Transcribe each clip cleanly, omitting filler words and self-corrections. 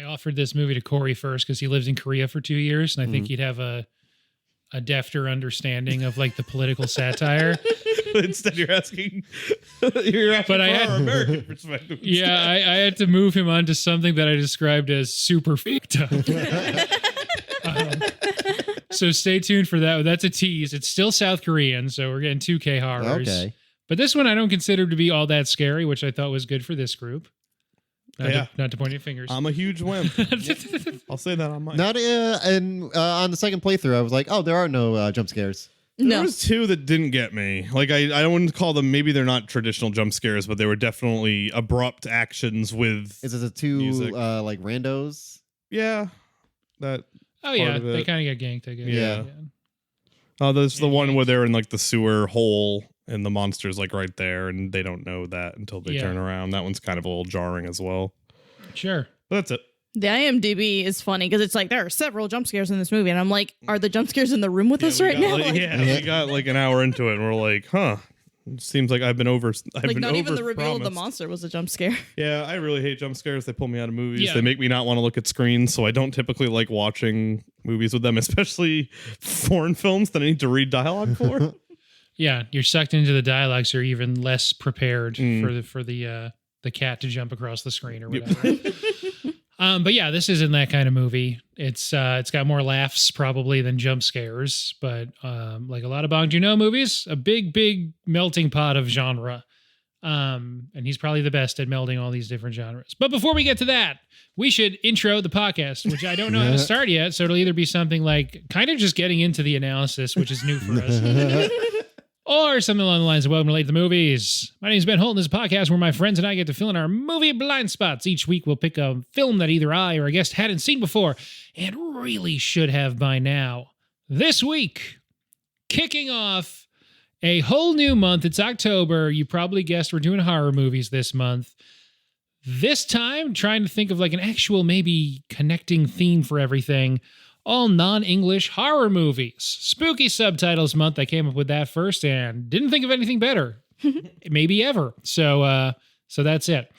I offered this movie to Corey first because he lives in Korea for 2 years, and I think he'd have a defter understanding of like the political satire. Instead, you're asking for our American perspective. Yeah, I had to move him onto something that I described as super fucked up. So stay tuned for that. That's a tease. It's still South Korean, so we're getting 2K horrors. Okay. But this one I don't consider to be all that scary, which I thought was good for this group. Not to point any fingers. I'm a huge wimp. I'll say that on mine. On the second playthrough, I was like, oh, there are no jump scares. There was two that didn't get me. Like I wouldn't call them. Maybe they're not traditional jump scares, but they were definitely abrupt actions with. Is it the two like randos? Yeah, that. Oh yeah, they kind of get ganked. I guess. Yeah. Oh, there's the one where they're in like the sewer hole and the monster's like right there, and they don't know that until they turn around. That one's kind of a little jarring as well. Sure, but that's it. The IMDb is funny because it's like there are several jump scares in this movie, and I'm like, are the jump scares in the room with us right now? We got like an hour into it, and we're like, huh. It seems like I've been over. Not even the reveal of the monster was a jump scare. Yeah, I really hate jump scares. They pull me out of movies. Yeah. They make me not want to look at screens, so I don't typically like watching movies with them, especially foreign films that I need to read dialogue for. Yeah, you're sucked into the dialogue, so you're even less prepared for the cat to jump across the screen or whatever. But yeah, this isn't that kind of movie. It's got more laughs probably than jump scares, but like a lot of Bong Joon-ho movies, a big melting pot of genre. And he's probably the best at melding all these different genres. But before we get to that, we should intro the podcast, which I don't know how to start yet. So it'll either be something like kind of just getting into the analysis, which is new for us. Or something along the lines of Welcome to Late the Movies. My name is Ben Holt, and this is a podcast where my friends and I get to fill in our movie blind spots. Each week we'll pick a film that either I or a guest hadn't seen before and really should have by now. This week, kicking off a whole new month. It's October. You probably guessed we're doing horror movies this month. This time, trying to think of like an actual maybe connecting theme for everything. All non-English horror movies. Spooky Subtitles Month. I came up with that first and didn't think of anything better. Maybe ever. So that's it.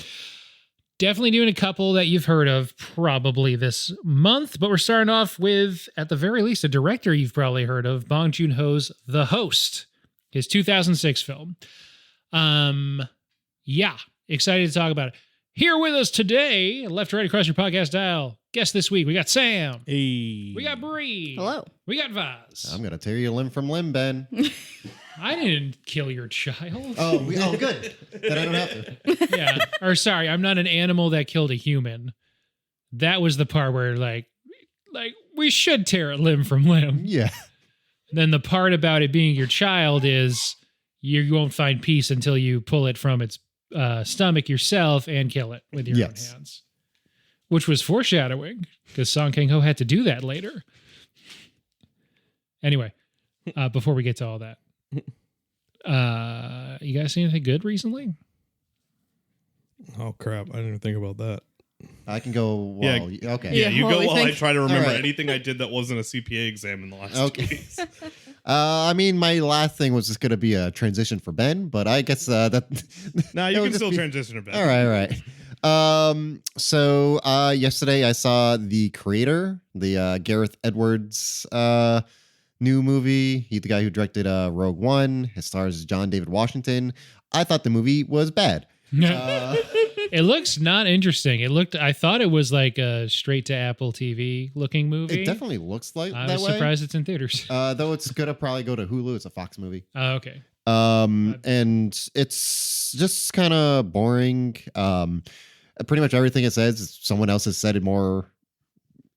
Definitely doing a couple that you've heard of probably this month, but we're starting off with, at the very least, a director you've probably heard of, Bong Joon-ho's The Host, his 2006 film. Yeah, excited to talk about it. Here with us today, left to right across your podcast dial, guest this week, we got Sam. Hey. We got Bree. Hello. We got Vaz. I'm going to tear you limb from limb, Ben. I didn't kill your child. Oh, good. Then I don't have to. Yeah. Or sorry, I'm not an animal that killed a human. That was the part where like we should tear it limb from limb. Yeah. Then the part about it being your child is you won't find peace until you pull it from its stomach yourself and kill it with your own hands. Which was foreshadowing, because Kang-ho had to do that later. Anyway, before we get to all that, you guys see anything good recently? Oh, crap. I didn't even think about that. I can go. Well, okay. Yeah, you go while I try to remember right. anything I did that wasn't a CPA exam in the last 2 weeks. I mean, my last thing was just going to be a transition for Ben, but I guess that. Nah, you can still transition to Ben. All right. So yesterday I saw The Creator, the Gareth Edwards new movie. He's the guy who directed Rogue One. It stars John David Washington. I thought the movie was bad. It looks not interesting. I thought it was like a straight to Apple TV looking movie. It definitely looks like that way. I was surprised it's in theaters. Though it's gonna probably go to Hulu. It's a Fox movie. Oh, okay. And it's just kind of boring. Pretty much everything it says, someone else has said it more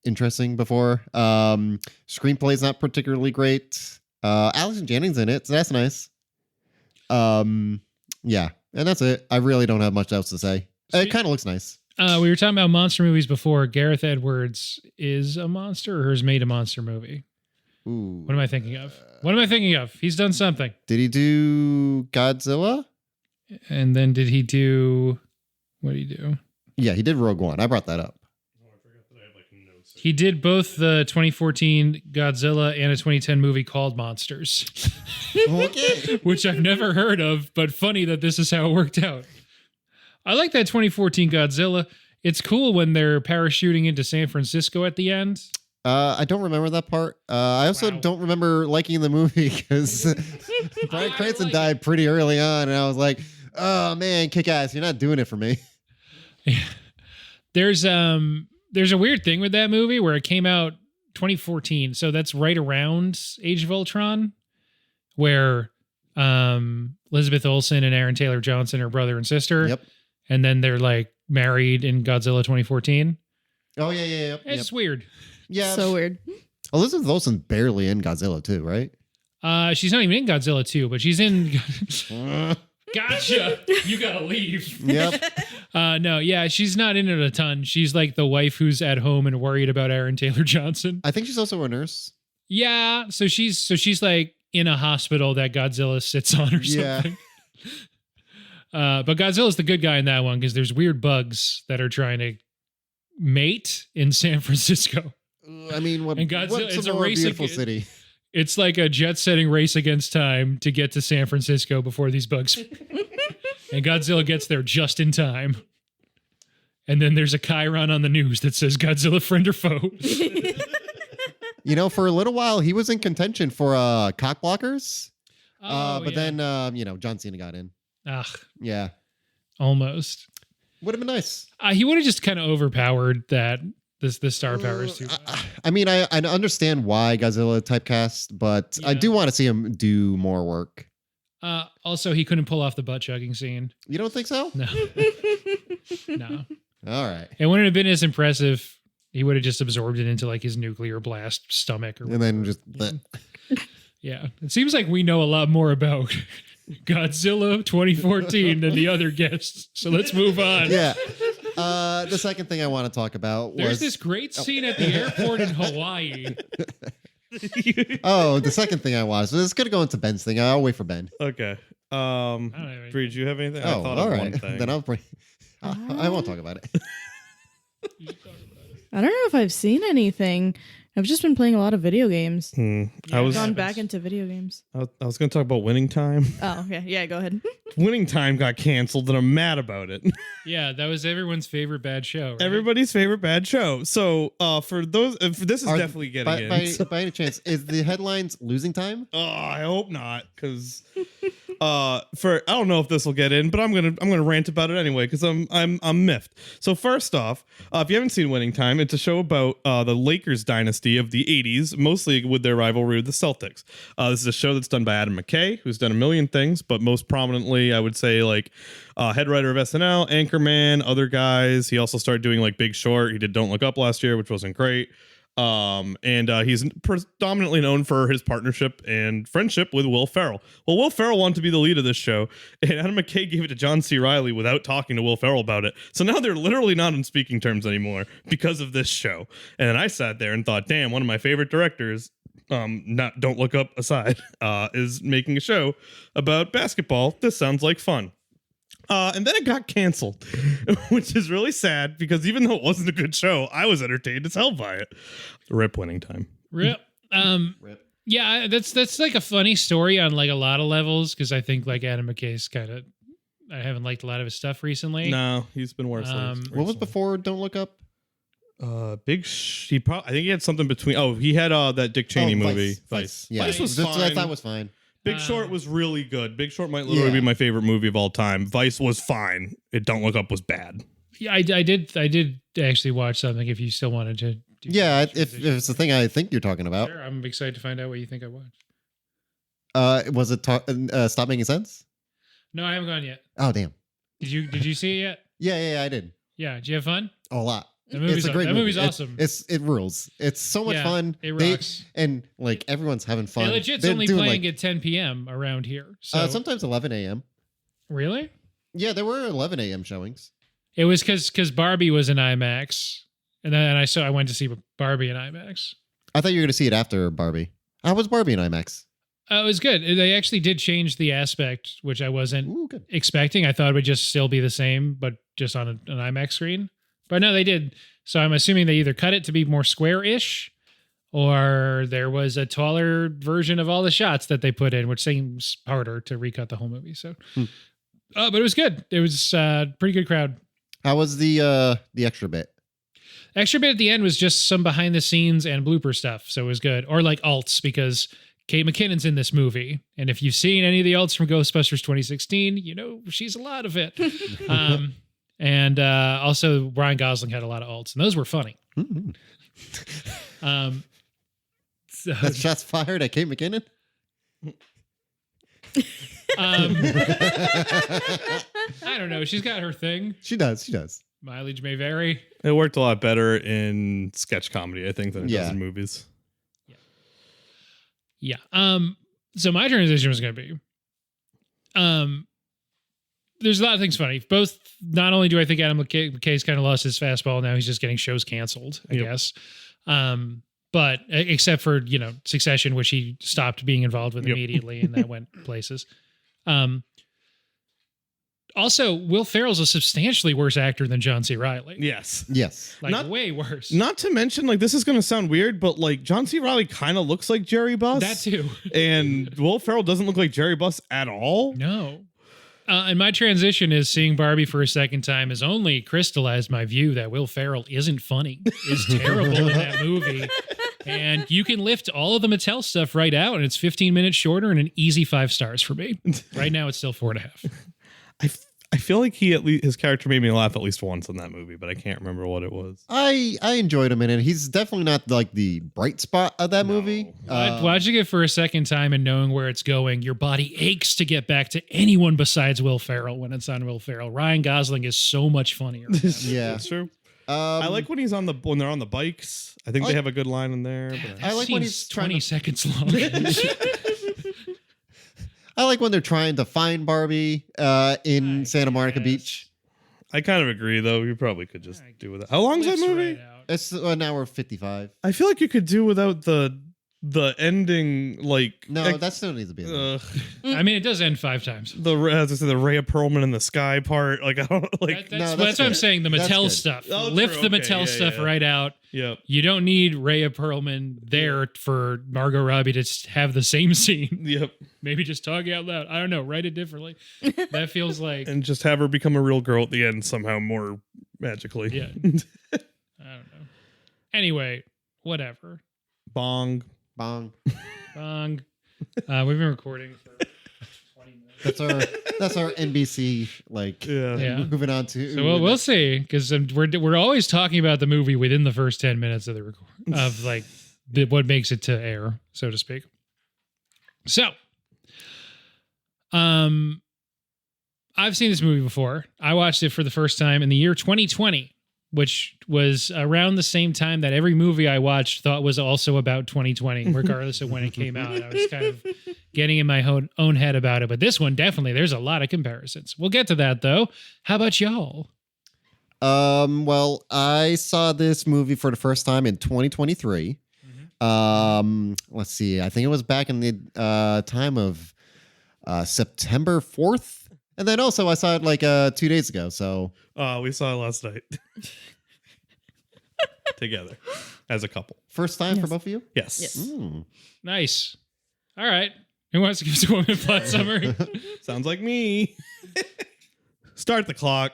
interesting before. Screenplay's not particularly great. Allison Janning's in it, so that's nice. Yeah, and that's it. I really don't have much else to say. It kind of looks nice. We were talking about monster movies before. Gareth Edwards is a monster or has made a monster movie? Ooh. What am I thinking of? He's done something. Did he do Godzilla? And then did he do... What did he do? Yeah, he did Rogue One. I brought that up. Oh, I forgot that I have like notes. He did both the 2014 Godzilla and a 2010 movie called Monsters. Okay. Which I've never heard of, but funny that this is how it worked out. I like that 2014 Godzilla. it's cool when they're parachuting into San Francisco at the end. I don't remember that part. I also don't remember liking the movie because Bryan Cranston died pretty early on, and I was like, "Oh man, kick ass! You're not doing it for me." Yeah. There's a weird thing with that movie where it came out 2014, so that's right around Age of Ultron, where Elizabeth Olsen and Aaron Taylor Johnson are brother and sister. Yep. And then they're like married in Godzilla 2014. Oh yeah. It's weird. Yeah, So weird. Elizabeth Olsen's barely in Godzilla too, right? She's not even in Godzilla 2, but she's in. Gotcha. You gotta leave. Yep. No, yeah, she's not in it a ton. She's like the wife who's at home and worried about Aaron Taylor Johnson. I think she's also a nurse. Yeah, so she's like in a hospital that Godzilla sits on or something. But Godzilla's the good guy in that one because there's weird bugs that are trying to mate in San Francisco. I mean, And Godzilla- what's it's a a more race beautiful ag- city? It's like a jet-setting race against time to get to San Francisco before these bugs. And Godzilla gets there just in time. And then there's a chyron on the news that says Godzilla friend or foe. You know, for a little while, he was in contention for cock blockers. But yeah. then, John Cena got in. Ugh, Yeah. almost. Would have been nice. He would have just kind of overpowered that the star power is too. I mean, I understand why Godzilla typecast, but I Yeah. do want to see him do more work. Also, he couldn't pull off the butt chugging scene. You don't think so? No, no, All right. it wouldn't have been as impressive. He would have just absorbed it into like his nuclear blast stomach, or And then just yeah. It seems like we know a lot more about Godzilla 2014 than the other guests. So let's move on. yeah. The second thing I want to talk about There's was this great scene at the airport in Hawaii. the second thing I watched. So it's gonna go into Ben's thing. I'll wait for Ben. Okay. I don't have anything. Bree, do you have anything? Oh, I thought all of right. one thing. Then I'll bring. I won't talk about it. I don't know if I've seen anything. I've just been playing a lot of video games. I was Gone happens. back into video games. I was going to talk about Winning Time. Oh, okay. Yeah, go ahead. Winning Time got canceled, and I'm mad about it. Yeah, that was everyone's favorite bad show. Right? Everybody's favorite bad show. So for those, this is definitely getting in. By any chance, is the headlines losing time? Oh, I hope not, because I don't know if this will get in, but I'm gonna rant about it anyway because I'm miffed. So first off, if you haven't seen Winning Time, it's a show about the Lakers dynasty of the '80s, mostly with their rivalry with the Celtics. This is a show that's done by Adam McKay, who's done a million things, but most prominently, I would say like head writer of SNL, Anchorman, other guys. He also started doing like Big Short. He did Don't Look Up last year, which wasn't great. He's predominantly known for his partnership and friendship with Will Ferrell. Well, Will Ferrell wanted to be the lead of this show, and Adam McKay gave it to John C. Reilly without talking to Will Ferrell about it. So now they're literally not on speaking terms anymore because of this show. And then I sat there and thought, damn, one of my favorite directors, not Don't Look Up aside, is making a show about basketball. This sounds like fun. And then it got canceled, which is really sad because even though it wasn't a good show, I was entertained as hell by it. Rip Winning Time. Rip. Rip. Yeah, that's like a funny story on like a lot of levels because I think like Adam McKay's kind of, I haven't liked a lot of his stuff recently. No, he's been worse. What was before Don't Look Up? I think he had something between. Oh, he had that Dick Cheney movie. Vice. Yeah, Vice was That's what I fine. thought was fine. Big Short was really good. Big Short might literally be my favorite movie of all time. Vice was fine. It Don't Look Up was bad. Yeah, I did actually watch something. If you still wanted to, do Yeah, some if it's the thing I think you're talking about. sure, I'm excited to find out what you think I watched. Was it Stop Making Sense? No, I haven't gone yet. Oh damn. Did you see it yet? Yeah, I did. Yeah, did you have fun? A lot. The movie's, It's a great that movie's movie. awesome. It rules. It's so much Yeah, fun. it rocks. And like everyone's having fun. It legit's They're only doing, playing like, at 10 p.m. around here. So sometimes 11 a.m. really, Yeah, there were 11 a.m. showings. it was because Barbie was in IMAX, and then I went to see Barbie in IMAX. I thought you were going to see it after Barbie. How was Barbie in IMAX? It was good. They actually did change the aspect, which I wasn't Ooh, good. expecting. I thought it would just still be the same, but just on an IMAX screen. But no, they did. So I'm assuming they either cut it to be more square-ish, or there was a taller version of all the shots that they put in, which seems harder to recut the whole movie. So, but it was good. It was a pretty good crowd. How was the extra bit? Extra bit at the end was just some behind the scenes and blooper stuff, so it was good. Or like alts, because Kate McKinnon's in this movie, and if you've seen any of the alts from Ghostbusters 2016, you know she's a lot of it. And also Ryan Gosling had a lot of alts, and those were funny. So, That's shots fired at Kate McKinnon. I don't know. She's got her thing. She does. Mileage may vary. It worked a lot better in sketch comedy, I think, than it does in movies. Yeah. So my transition was going to be, there's a lot of things funny. Both, not only do I think Adam McKay's kind of lost his fastball, now he's just getting shows canceled, I guess. But except for, Succession, which he stopped being involved with immediately, and that went places. Also, Will Ferrell's a substantially worse actor than John C. Reilly. Yes. Way worse. Not to mention, this is going to sound weird, but John C. Reilly kind of looks like Jerry Buss. That too. And Will Ferrell doesn't look like Jerry Buss at all. No. And my transition is seeing Barbie for a second time has only crystallized my view that Will Ferrell isn't funny, is terrible in that movie. And you can lift all of the Mattel stuff right out, and it's 15 minutes shorter and an easy 5 stars for me. Right now, it's still 4.5. I feel like his character made me laugh at least once in that movie, but I can't remember what it was. I enjoyed him in it. He's definitely not the bright spot of that movie. Watching it for a second time and knowing where it's going, your body aches to get back to anyone besides Will Ferrell when it's on Will Ferrell. Ryan Gosling is so much funnier. Yeah, that's true. I like when when they're on the bikes. I think they have a good line in there. But I like when he's 20 seconds long. I like when they're trying to find Barbie in Santa Monica Beach. I kind of agree, though. You probably could just do with it. How long is that movie? Right out. It's an hour 55. I feel like you could do without the ending. No, that still needs to be in there. I mean, it does end 5 times. As I said, the Rhea Perlman in the sky part. I don't like. That's what I'm saying. The Mattel stuff. Oh, Lift true. the Okay, Mattel stuff right out. Yep. You don't need Rhea Perlman there for Margot Robbie to have the same scene. Yep. Maybe just talking out loud. I don't know. Write it differently. That feels like. And just have her become a real girl at the end somehow more magically. Yeah. I don't know. Anyway, whatever. Bong. Bong. We've been recording for 20 minutes. That's our NBC moving on to. So we'll see, because we're always talking about the movie within the first 10 minutes of the record of what makes it to air, so to speak. So, I've seen this movie before. I watched it for the first time in the year 2020. Which was around the same time that every movie I watched thought was also about 2020, regardless of when it came out. I was kind of getting in my own head about it. But this one, definitely, there's a lot of comparisons. We'll get to that, though. How about y'all? Well, I saw this movie for the first time in 2023. Let's see. I think it was back in the time of September 4th. And then also I saw it 2 days ago. So we saw it last night together as a couple. First time for both of you? Yes. Nice. All right. Who wants to give us a 1-minute plot summary? Sounds like me. Start the clock.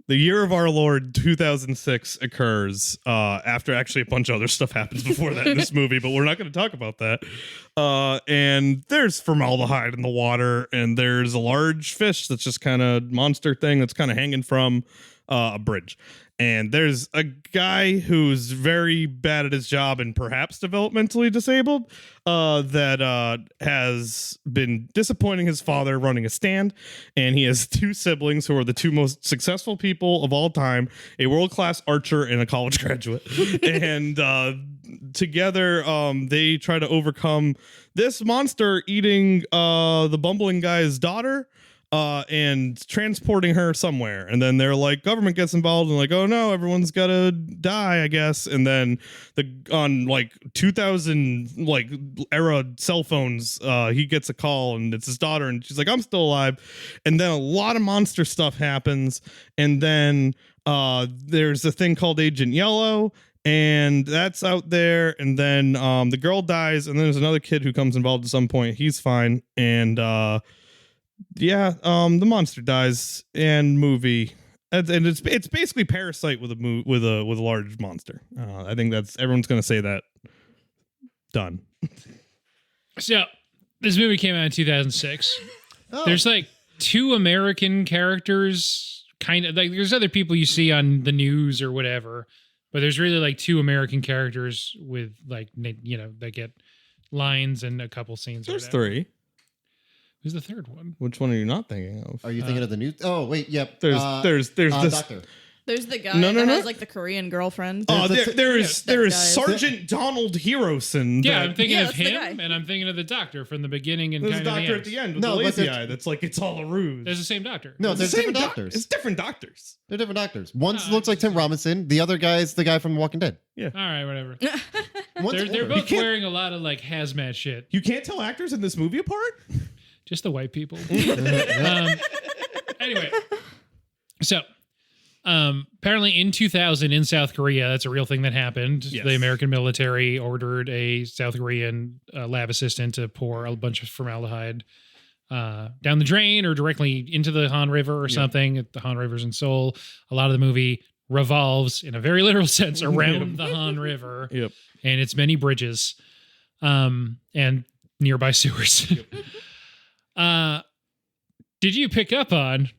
The year of our Lord 2006 occurs after actually a bunch of other stuff happens before that in this movie, but we're not going to talk about that. And there's formaldehyde in the water, and there's a large fish that's just kind of monster thing that's kind of hanging from a bridge. And there's a guy who's very bad at his job and perhaps developmentally disabled that has been disappointing his father running a stand. And he has 2 siblings who are the 2 most successful people of all time, a world-class archer and a college graduate. And together they try to overcome this monster eating the bumbling guy's daughter. And transporting her somewhere. And then they're like, government gets involved and oh no, everyone's gotta die, I guess. And then on 2000 era cell phones, he gets a call and it's his daughter and she's like, I'm still alive. And then a lot of monster stuff happens. And then there's a thing called Agent Yellow, and that's out there. And then the girl dies, and then there's another kid who comes involved at some point. He's fine. And the monster dies, and movie. And it's basically Parasite with a large monster. I think that's everyone's going to say that. Done. So this movie came out in 2006. Oh. There's like 2 American characters, kind of like there's other people you see on the news or whatever, but there's really like 2 American characters with like, you know, they get lines and a couple scenes. There's or whatever. 3. Who's the third one? Which one are you not thinking of? Are you thinking of the new? Oh wait, yep. There's this. Doctor. There's the guy No, that no. has like the Korean girlfriend. Oh, there is that guy. Sergeant Donald Heroson. Yeah, I'm thinking Yeah, of that's the him, guy. and I'm thinking of the doctor from the beginning and There's kind a of doctor the at the end with No, the but lazy there's- eye. That's like it's all a ruse. There's the same doctor. No, It's there's the same different doc- doctors. It's different doctors. They're different doctors. One No, looks like Tim Robinson. The other guy is the guy from The Walking Dead. All right, whatever. One's They're older. both wearing a lot of like hazmat shit. You can't tell actors in this movie apart. Just the white people. Anyway, so apparently in 2000 in South Korea, that's a real thing that happened. Yes. The American military ordered a South Korean lab assistant to pour a bunch of formaldehyde down the drain or directly into the Han River or something. The Han River's in Seoul. A lot of the movie revolves in a very literal sense around the Han River Yep. and its many bridges and nearby sewers. Did you pick up on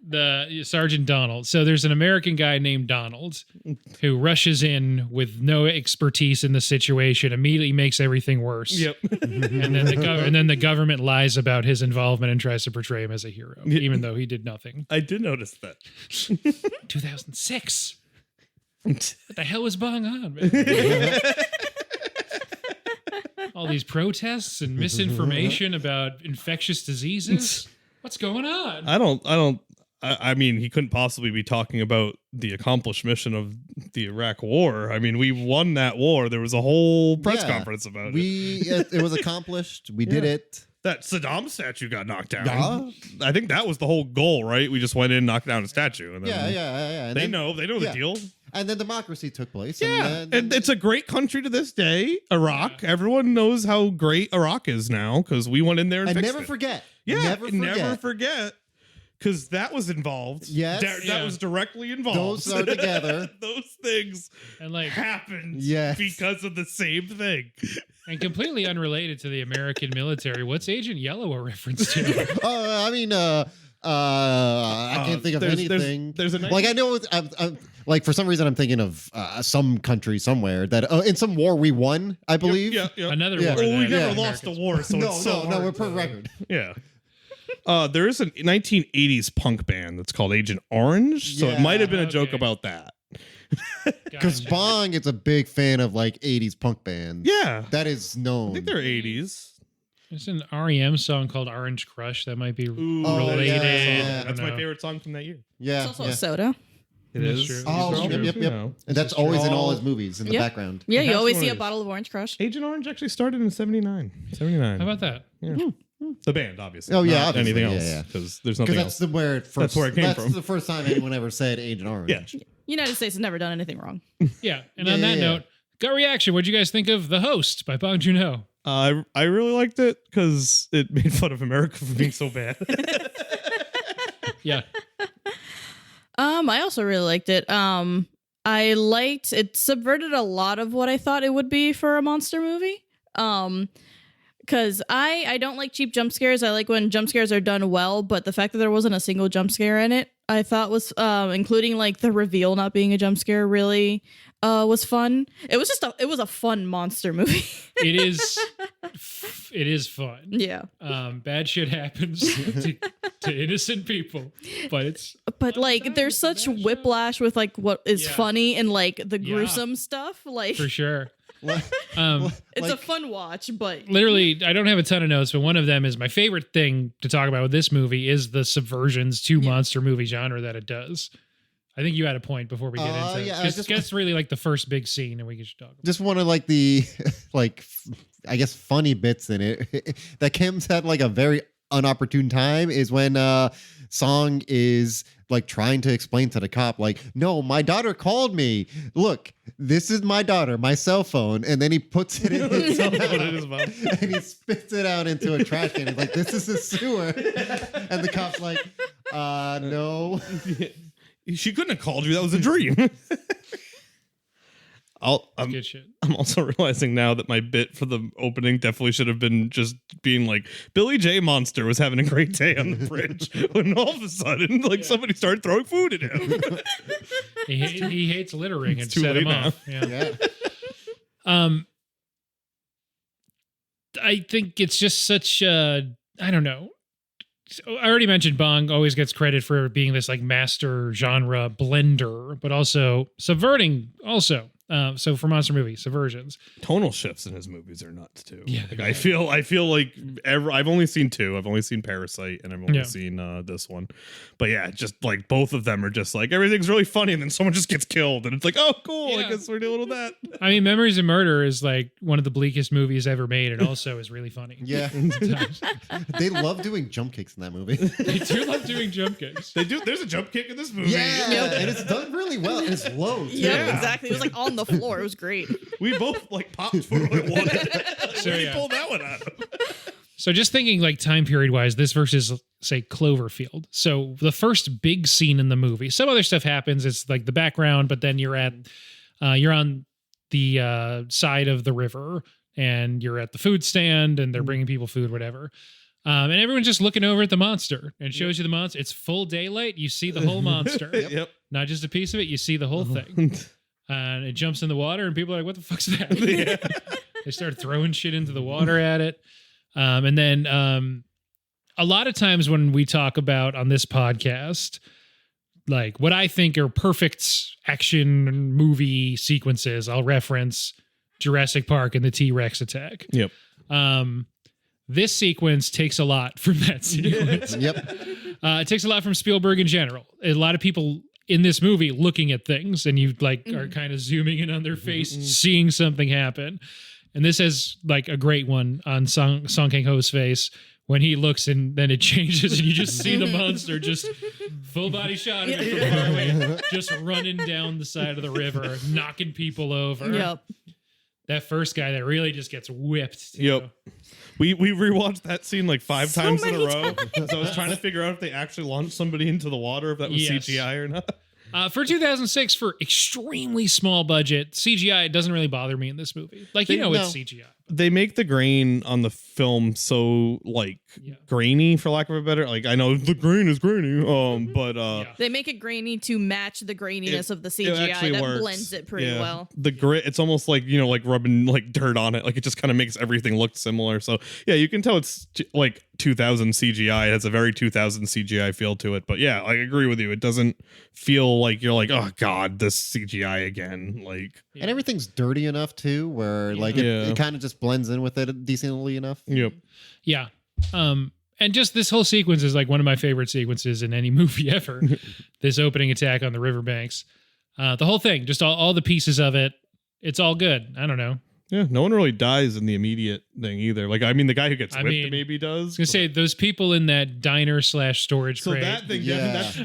the Sergeant Donald? So there's an American guy named Donald who rushes in with no expertise in the situation, immediately makes everything worse. Yep. And then the government lies about his involvement and tries to portray him as a hero, even though he did nothing. I did notice that. 2006. What the hell was going on, man? All these protests and misinformation about infectious diseases. What's going on? I mean, he couldn't possibly be talking about the accomplished mission of the Iraq War. I mean, we won that war. There was a whole press conference about it. It was accomplished. We did it. That Saddam statue got knocked down. Yeah. I think that was the whole goal, right? We just went in, knocked down a statue, and then Yeah. And they then, know the deal. And then democracy took place. Yeah, And, and it's a great country to this day. Iraq. Everyone knows how great Iraq is now because we went in there and fixed never it. forget. Yeah, Never forget. because that was involved. Yes. That was directly involved. Those are together. Those things And like happened Yes. because of the same thing. and completely unrelated to the American military. What's Agent Yellow a reference to? Oh, I mean, I can't think of anything. There's a like I know, I'm like for some reason I'm thinking of some country somewhere that in some war we won, I believe. Yeah. Another Yeah. war. Well, we that never Americans- lost a war, so No, it's so no, hard we're per to- record. Yeah. There is a 1980s punk band that's called Agent Orange, so it might have been a joke Okay. about that. Because Gotcha. Bong is a big fan of like 80s punk bands. Yeah. That is known. I think they're 80s. There's an REM song called Orange Crush that might be Ooh, Oh, related. yeah, I yeah. don't That's my know. favorite song from that year. Yeah. It's also yeah. a soda. It That's is. true. Oh, These are yep, true, yep, you yep. know. And that's This is always in all all- his movies in the Yeah. background. Yeah, It you has always to see a always- bottle of Orange Crush. Agent Orange actually started in 79. 79. How about that? Yeah. The band, obviously. Oh, yeah, Not obviously. anything Yeah, else. yeah. Because there's Because nothing that's else. where it first. where it came that's from. the first time anyone ever said Agent Orange. Yeah. United States has never done anything wrong. Yeah. And Yeah, on that yeah, yeah. note, gut reaction. What'd you guys think of The Host by Bong Joon-ho? I really liked it because it made fun of America for being so bad. Yeah. I also really liked it. I liked it subverted a lot of what I thought it would be for a monster movie. Because I don't like cheap jump scares. I like when jump scares are done well, but the fact that there wasn't a single jump scare in it, I thought was including like the reveal not being a jump scare really was fun. It was just it was a fun monster movie. It is fun. Yeah. Bad shit happens to innocent people, but But like there's such whiplash with like what is Yeah. funny and like the Yeah. gruesome stuff. Like for sure. Like- it's like- a fun watch, but Literally, I don't have a ton of notes, but one of them is my favorite thing to talk about with this movie is the subversions to monster movie genre that it does. I think you had a point before we get into it. yeah, I Because just- that's really like the first big scene, and we should talk about. just one of like the like I guess funny bits in it that Kim's had like a very unopportune time is when Song is like trying to explain to the cop, like, no, my daughter called me. Look, this is my daughter, my cell phone. And then he puts it in his mouth and he spits it out into a trash can. He's like, this is a sewer. And the cop's like, no. She couldn't have called you. That was a dream. Good shit. I'm also realizing now that my bit for the opening definitely should have been just being like, Billy J. Monster was having a great day on the bridge when all of a sudden, like, somebody started throwing food at him. He hates littering and too set him late now. off. Yeah. I think it's just such I don't know. I already mentioned Bong always gets credit for being this like master genre blender, but also subverting also. So for monster movie subversions, Tonal shifts in his movies are nuts too. Yeah, like I feel like I've only seen two. I've only seen Parasite and I've only seen this one. But yeah, just like both of them are just like everything's really funny and then someone just gets killed and it's like, oh cool, I guess we're dealing with that. I mean, Memories of Murder is like one of the bleakest movies ever made and also is really funny. Yeah. They love doing jump kicks in that movie. They do love doing jump kicks. They do. There's a jump kick in this movie. Yeah, and it's done really well. And it's low too. Yeah, exactly. It was like on the floor. It was great. We both like popped for like what? So, Where you pull that one out of? So just thinking like time period wise, this versus say Cloverfield. So the first big scene in the movie, some other stuff happens. It's like the background, but then you're on the side of the river and you're at the food stand and they're bringing people food, whatever. And everyone's just looking over at the monster and shows you the monster. It's full daylight. You see the whole monster. Yep. Not just a piece of it. You see the whole thing. And it jumps in the water and people are like, what the fuck's that? They start throwing shit into the water at it. And then a lot of times when we talk about on this podcast, like what I think are perfect action movie sequences, I'll reference Jurassic Park and the T-Rex attack. Yep. This sequence takes a lot from that sequence. Yep. It takes a lot from Spielberg in general. A lot of people in this movie looking at things and you like are kind of zooming in on their face, seeing something happen. And this has like a great one on Song Kang-ho's face when he looks and then it changes and you just see the monster just full body shot of it from far away, just running down the side of the river, knocking people over. Yep. That first guy that really just gets whipped. Too. Yep. We rewatched that scene like 5 times in a many row. So I was trying to figure out if they actually launched somebody into the water, if that was Yes. CGI or not. For 2006, for extremely small budget, CGI doesn't really bother me in this movie. Like, it's CGI. They make the grain on the film so like grainy, for lack of a better. Like I know the grain is grainy, but They make it grainy to match the graininess of the it CGI. actually That works. blends it pretty well. The grit, it's almost like like rubbing like dirt on it. Like it just kind of makes everything look similar. So yeah, you can tell it's like 2000 CGI. It has a very 2000 CGI feel to it. But yeah, I agree with you. It doesn't feel like you're like, oh god, this CGI again. Like And everything's dirty enough too, where like it kind of just blends in with it decently enough. Yep. Yeah. And just this whole sequence is like one of my favorite sequences in any movie ever. This opening attack on the riverbanks. The whole thing, just all the pieces of it. It's all good. I don't know. Yeah, no one really dies in the immediate thing either. Like, I mean, the guy who gets whipped maybe does. I was gonna say those people in that diner/storage so crate. that thing,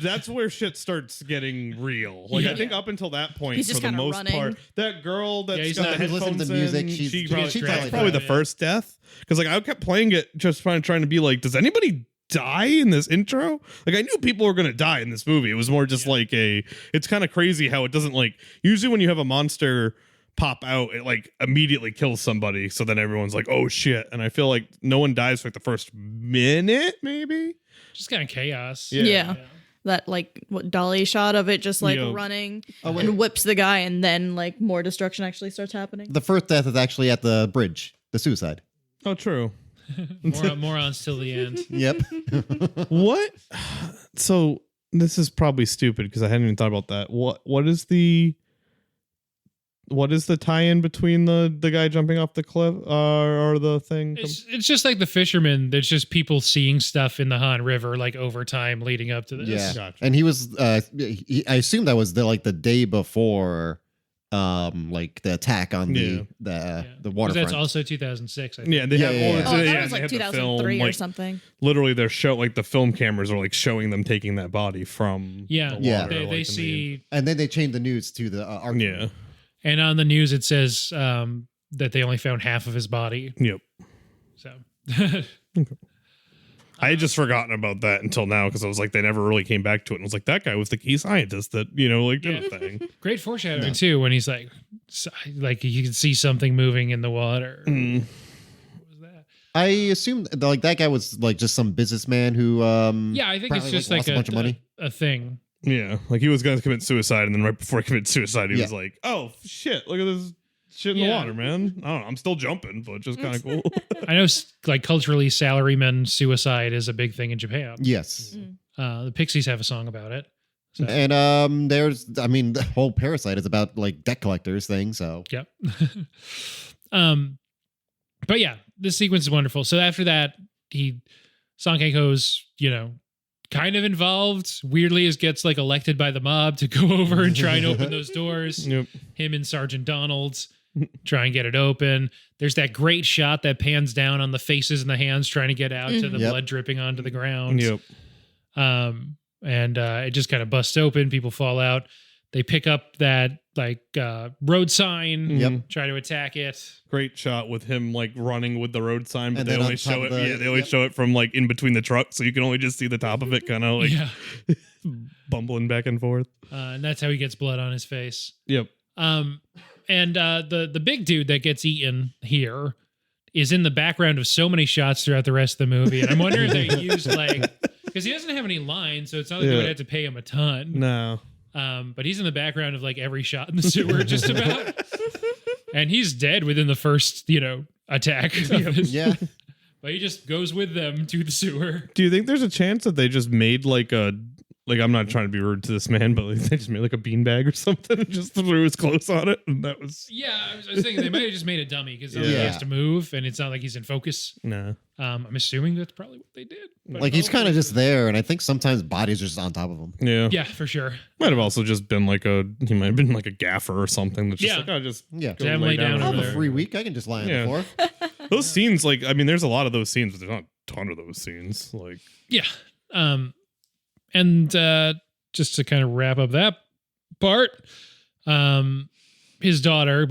that's where shit starts getting real. Like, I think up until that point, He's for just the kinda most running. part, that girl that's got the he's listening headphones to music. in, She's that's probably the first death. Because like I kept playing it, just trying to be like, does anybody die in this intro? Like I knew people were gonna die in this movie. It was more just like it's kind of crazy how it doesn't like usually when you have a monster pop out, it like immediately kills somebody, so then everyone's like, oh shit. And I feel like no one dies for like the first minute, maybe. Just kind of chaos. Yeah. That like dolly shot of it just like running and whips the guy, and then like more destruction actually starts happening. The first death is actually at the bridge, the suicide. Oh, true. Morons till the end. Yep. What? So this is probably stupid because I hadn't even thought about that. What is the tie-in between the guy jumping off the cliff or the thing? It's just like the fisherman. There's just people seeing stuff in the Han River like over time leading up to this. Yeah. Gotcha. And he was I assume that was the day before like the attack on the waterfront. That's also 2006. I think. Yeah, they have. yeah. Oh, that Yeah, was they like have the 2003 film, or something. Literally, they're the film cameras are like showing them taking that body from. Yeah, the Yeah. water, They see, And then they changed the news to the arc. Yeah. and on the news it says that they only found half of his body. Yep. So. I had just forgotten about that until now because I was like, they never really came back to it. And I was like, that guy was the key scientist that, like, did a thing. Great foreshadowing too when he's like you can see something moving in the water. Mm. What was that? I assume like that guy was like just some businessman who Yeah, I think it's probably, just lost like a bunch of money. a thing. Yeah. Like he was going to commit suicide. And then right before he committed suicide, he Yeah. was like, oh, shit, look at this shit in the Yeah. water, man. I don't know. I'm still jumping, but just kind of cool. I know like culturally salaryman suicide is a big thing in Japan. Yes. The Pixies have a song about it. So. And there's the whole Parasite is about like debt collectors thing, so Yep. But yeah, this sequence is wonderful. So after that, Song Kang-ho's, kind of involved. Weirdly, gets like elected by the mob to go over and try and open those doors. Yep. Him and Sergeant Donald's try and get it open. There's that great shot that pans down on the faces and the hands trying to get out to the Yep. blood dripping onto the ground. Yep. And it just kind of busts open. People fall out. They pick up that road sign, Yep. try to attack it. Great shot with him like running with the road sign, but And they then only on top show it. of the- Yeah, they only show it from like in between the trucks, so you can only just see the top of it, kind of like Yeah. bumbling back and forth. And that's how he gets blood on his face. Yep. And the big dude that gets eaten here is in the background of so many shots throughout the rest of the movie. And I'm wondering if they used because he doesn't have any lines, so it's not like they would have to pay him a ton. No. But he's in the background of like every shot in the sewer, just about. And he's dead within the first, attack. yeah. But he just goes with them to the sewer. Do you think there's a chance that they just made like I'm not trying to be rude to this man, but like, they just made like a beanbag or something and just threw his clothes on it, and that was Yeah, I was thinking they might have just made a dummy because he Yeah. has to move, and it's not like he's in focus. no. I'm assuming that's probably what they did. But Like he's kind of hopefully- just there, and I think sometimes bodies are just on top of him. Yeah. Yeah, for sure. Might have also just been he might have been like a gaffer or something that's just Yeah. like, I just Yeah. go Damn, lay lay down I over have a there. free week. I can just lie on Yeah. the floor. Those scenes, there's a lot of those scenes, but there's not a ton of those scenes. Like, Yeah. And just to kind of wrap up that part, his daughter,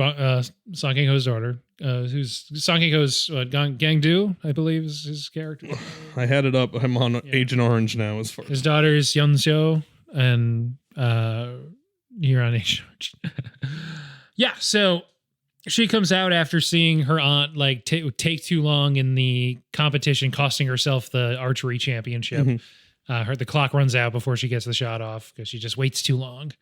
Song Kang-ho's daughter, who's Song Kang-ho's Gang-do, I believe is his character. I had it up. I'm on Agent Orange now. As far His daughter is Yeon-seo, and you're on Agent Orange. Yeah, so she comes out after seeing her aunt take too long in the competition, costing herself the archery championship. Mhm. The clock runs out before she gets the shot off because she just waits too long.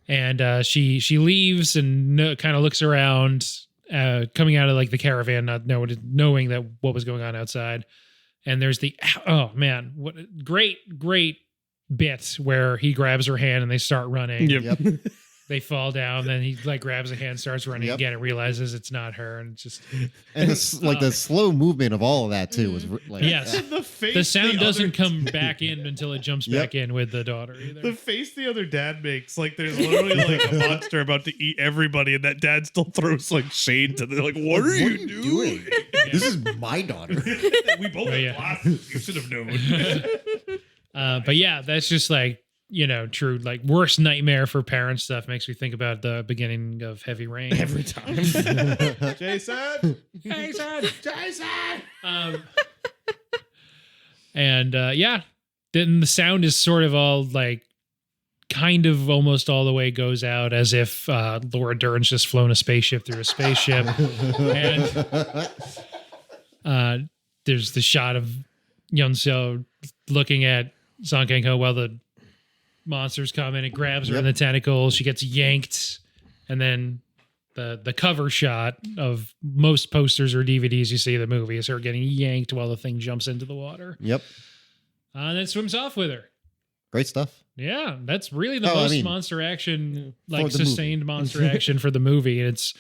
And she leaves and kind of looks around, coming out of the caravan, not knowing that what was going on outside. And there's what a great bit where he grabs her hand and they start running. Yep. They fall down, then he grabs a hand, starts running Yep. again, and realizes it's not her, and it's just And the slow movement of all of that too was yes. The sound doesn't come back in until it jumps Yep. back in with the daughter either. The face the other dad makes, there's literally a monster about to eat everybody, and that dad still throws shade to them. What are you doing? This is my daughter. We both Oh, have yeah. glasses. You should have known. But yeah, that's just true, worst nightmare for parents stuff. Makes me think about the beginning of Heavy Rain. Every time. Jason. And then the sound is sort of all kind of almost all the way goes out as if Laura Dern's just flown a spaceship through a spaceship. And there's the shot of Yeon-seo looking at Song Kang-ho while the monsters come in and grabs her in the tentacles. She gets yanked, and then the cover shot of most posters or DVDs you see of the movie is her getting yanked while the thing jumps into the water. Yep. And then swims off with her. Great stuff. Yeah, that's really the most monster action, for the sustained monster action for the movie. And it's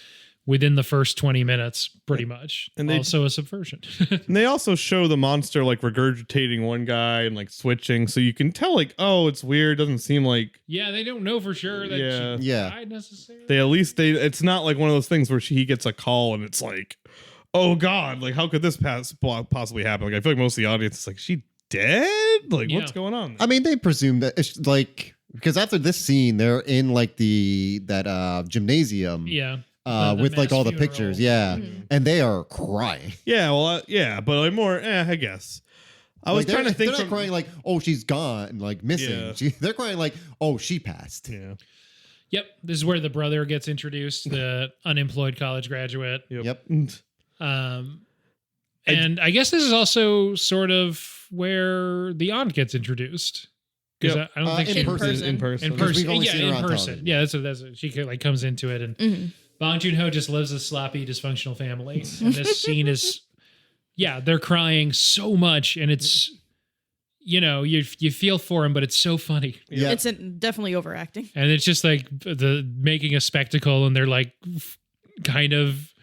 within the first 20 minutes, pretty much. And And also a subversion. And they also show the monster like regurgitating one guy and like switching, so you can tell like, oh, it's weird. Doesn't seem like Yeah, they don't know for sure that Yeah. she Yeah. died necessarily. they at least they. It's not like one of those things where he gets a call and it's like, oh god, like how could this possibly happen? Like I feel like most of the audience is like, she dead? Like Yeah. what's going on? I mean, they presume that it's like because after this scene, they're in like that gymnasium. Yeah. The With like mass all the funeral. pictures, yeah, and they are crying. Yeah, well, yeah, but like more, I guess. I was Like, trying to think. They're not crying like, "Oh, she's gone," like missing. Yeah. They're crying like, "Oh, she passed." Yeah. Yep. This is where the brother gets introduced, the unemployed college graduate. Yep. And I guess this is also sort of where the aunt gets introduced. Because Yep. I don't think in she person. In person. in Because person. we've only Yeah, seen her in on person. television. Yeah, that's she like comes into it, and Mhm. Bong Joon-ho just lives a sloppy, dysfunctional family. And this scene is, yeah, they're crying so much, and it's, you feel for him, but it's so funny. Yeah. It's definitely overacting. And it's just like the making a spectacle, and they're like kind of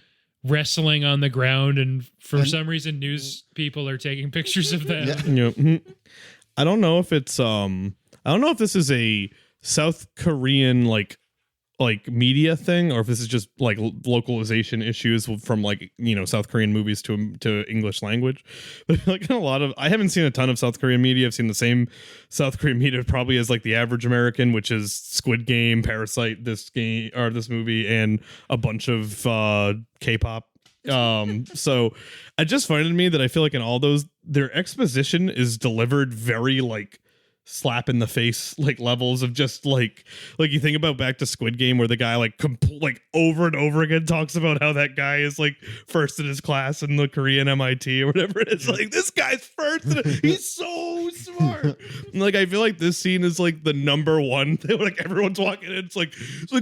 wrestling on the ground, and for some reason news people are taking pictures of them. Yeah. Yep. I don't know if it's I don't know if this is a South Korean like media thing, or if this is just like localization issues from like South Korean movies to English language. But like I haven't seen a ton of South Korean media. I've seen the same South Korean media probably as like the average American, which is Squid Game, Parasite, this movie, and a bunch of K-pop. So I just find it to me that I feel like in all those, their exposition is delivered very like slap in the face like levels of just like you think about back to Squid Game where the guy like over and over again talks about how that guy is like first in his class in the Korean MIT or whatever it is. Like this guy's first he's so smart. And, like I feel like this scene is like the number one thing, like everyone's walking in, it's like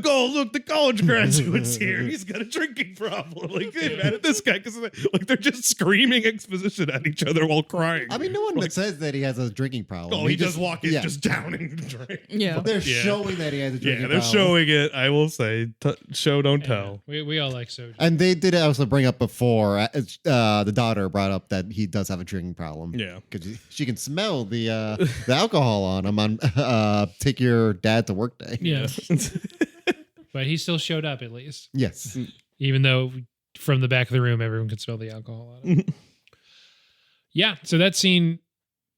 oh look, the college graduate's here, he's got a drinking problem, like hey, mad at this guy because like they're just screaming exposition at each other while crying. I mean, no one says that he has a drinking problem. Oh, he just walk in, yeah. just downing the drink. Yeah. They're Yeah. showing that he has a drinking Yeah, they're problem. showing it. I will say, show don't tell. We all like soju. And they did also bring up before, the daughter brought up that he does have a drinking problem. Yeah. Because she can smell the alcohol on him on take your dad to work day. Yeah. But he still showed up at least, Yes. even though from the back of the room everyone could smell the alcohol on him. Yeah, so that scene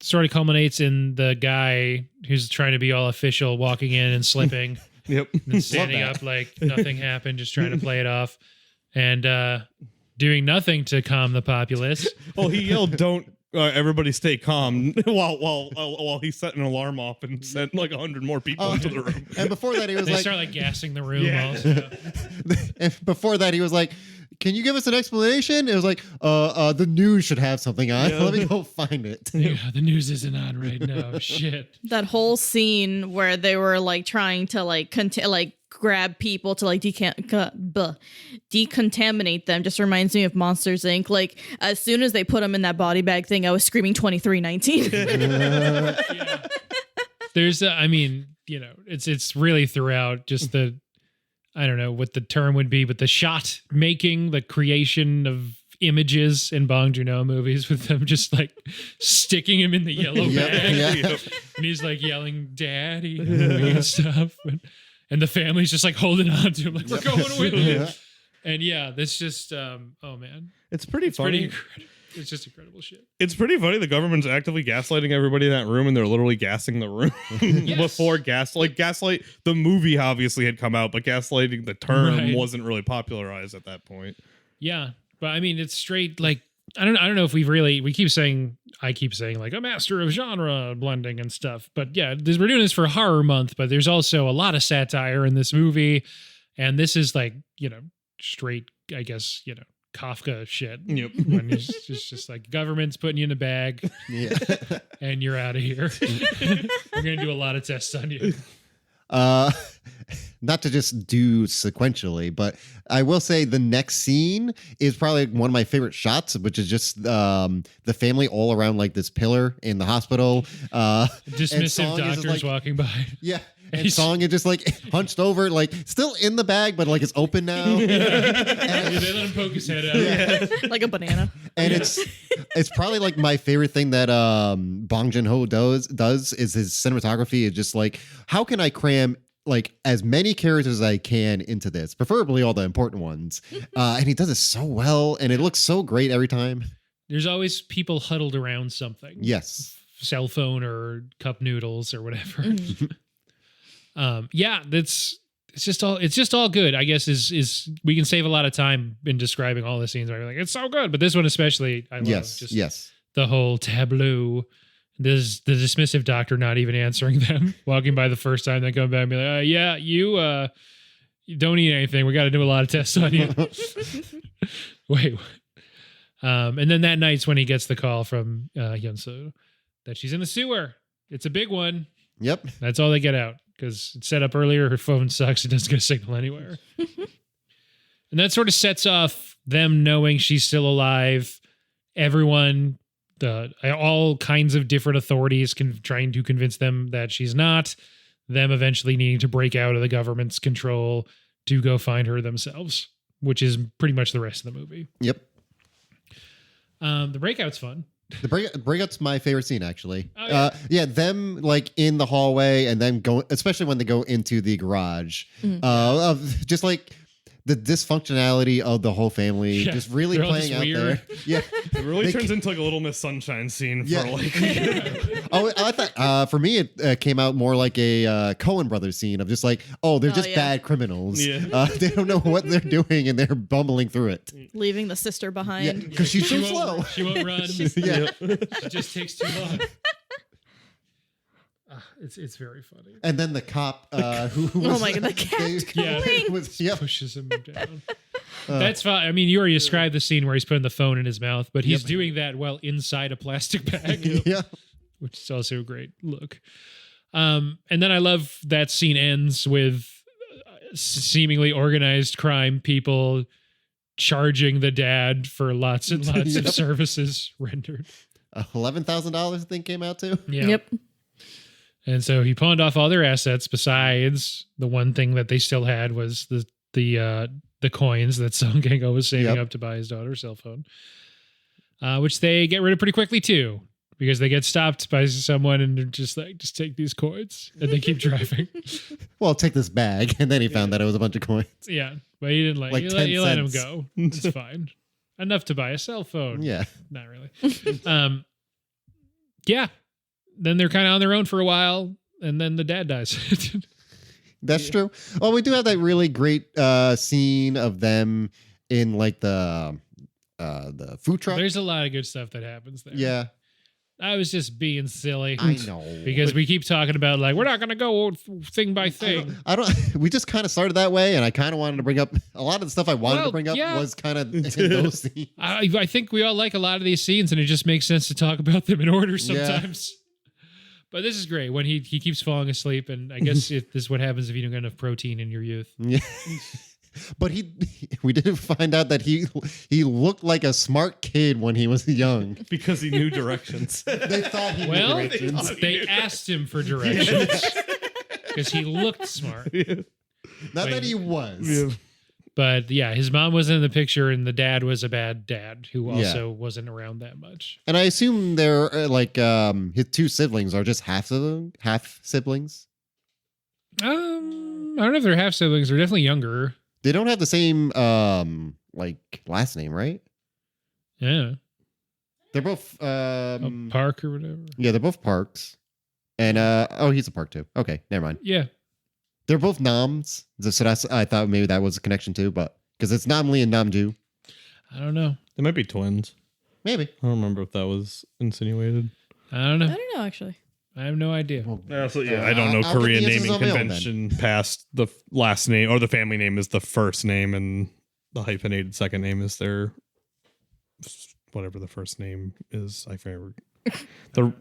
sort of culminates in the guy who's trying to be all official walking in and slipping Yep. and standing that. up like nothing happened, just trying to play it off and doing nothing to calm the populace. Well, he yelled, "Don't everybody stay calm," while he set an alarm off and sent like 100 more people into the room. And before that, he was They like, start like gassing the room Yeah. also. and before that, he was like, "Can you give us an explanation?" It was like, the news should have something on. Yeah. Let me go find it. Yeah, the news isn't on right now. Shit. That whole scene where they were like trying to like grab people to like decontaminate them just reminds me of Monsters Inc. Like as soon as they put them in that body bag thing, I was screaming 2319. Yeah. There's I mean, it's really throughout just the, I don't know what the term would be, but the shot making, the creation of images in Bong Joon-ho movies with them just like sticking him in the yellow Yep, bag. yeah. And he's like yelling daddy and stuff. And the family's just like holding on to him like, we're going with it. Yeah. And yeah, that's just, oh man. It's pretty funny. It's just incredible shit. It's pretty funny. The government's actively gaslighting everybody in that room, and they're literally gassing the room before gaslight. The movie obviously had come out, but gaslighting the term Right. wasn't really popularized at that point. Yeah. But I mean, it's straight like, I don't know if I keep saying like a master of genre blending and stuff, but yeah, we're doing this for horror month, but there's also a lot of satire in this movie. And this is like, straight, I guess, Kafka shit. Yep. When it's just like government's putting you in a bag Yeah. and you're out of here. We're going to do a lot of tests on you. not to just do sequentially, but I will say the next scene is probably one of my favorite shots, which is just the family all around like this pillar in the hospital. Dismissive doctors walking by. Yeah. And Song is just like hunched over, like still in the bag, but like it's open now. They let him poke his head out. Like a banana. And it's probably like my favorite thing that Bong Joon-ho does is his cinematography is just like, how can I cram like as many characters as I can into this, preferably all the important ones. And he does it so well, and it looks so great every time. There's always people huddled around something. Yes. Cell phone or cup noodles or whatever. It's just all good. I guess is we can save a lot of time in describing all the scenes. Where we're like, it's so good, but this one especially, I love. Yes. The whole tableau. This the dismissive doctor not even answering them, walking by the first time, they come back and be like, yeah, you don't eat anything. We got to do a lot of tests on you. Wait. And then that night's when he gets the call from Hyun-soo that she's in the sewer. It's a big one. Yep. That's all they get out because it's set up earlier. Her phone sucks. It doesn't get a signal anywhere. And that sort of sets off them knowing she's still alive. Everyone, all kinds of different authorities trying to convince them that she's not. Them eventually needing to break out of the government's control to go find her themselves, which is pretty much the rest of the movie. Yep. The breakout's fun. The breakout's my favorite scene, actually. Oh, yeah. Them like in the hallway and then go, especially when they go into the garage. Of just like the dysfunctionality of the whole family, just really playing out there. Yeah, it really turns into like a Little Miss Sunshine scene. For like. I thought for me it came out more like a Coen Brothers scene of just like, they're just bad criminals. Yeah. They don't know what they're doing and they're bumbling through it, leaving the sister behind because she's too slow. She won't run. She just takes too long. It's very funny. And then the cop who was, my god, the cat pushes him down. That's fine. I mean, you already described the scene where he's putting the phone in his mouth, but he's doing that while inside a plastic bag. Yeah. Which is also a great look. And then I love that scene ends with seemingly organized crime people charging the dad for lots and lots of services rendered. $11,000 I think came out to. Yeah. Yep. And so he pawned off all their assets. Besides, the one thing that they still had was the coins that Song Kang-ho was saving up to buy his daughter's cell phone, which they get rid of pretty quickly too, because they get stopped by someone and they're just like, just take these coins, and they keep driving. Well, take this bag, and then he found that it was a bunch of coins. Yeah, but he didn't like you let him go. It's fine, enough to buy a cell phone. Yeah, not really. Yeah. Then they're kind of on their own for a while, and then the dad dies. That's true. Well, we do have that really great scene of them in like the food truck. There's a lot of good stuff that happens there. Yeah. I was just being silly. I know. Because we keep talking about like, we're not going to go thing by thing. I don't we just kind of started that way, and I kind of wanted to bring up a lot of the stuff I wanted to bring up was kind of in those scenes. I think we all like a lot of these scenes, and it just makes sense to talk about them in order sometimes. Yeah. But this is great when he keeps falling asleep, and I guess this is what happens if you don't get enough protein in your youth. Yeah. But we did find out that he looked like a smart kid when he was young because he knew directions. They thought he knew directions. They asked him for directions because he looked smart. Yeah. Not that he was. Yeah. But yeah, his mom wasn't in the picture, and the dad was a bad dad who also wasn't around that much. And I assume they're like his two siblings are just half siblings. I don't know if they're half siblings. They're definitely younger. They don't have the same like last name, right? Yeah. They're both Park or whatever. Yeah, they're both Parks. And he's a Park too. Okay, never mind. Yeah. They're both Noms. So I thought maybe that was a connection too, but because it's Nam Lee and Nam Ju. I don't know. They might be twins. Maybe. I don't remember if that was insinuated. I don't know. I don't know, actually. I have no idea. Well, I don't know Korean naming convention past the last name or the family name is the first name and the hyphenated second name is their whatever the first name is. I forget the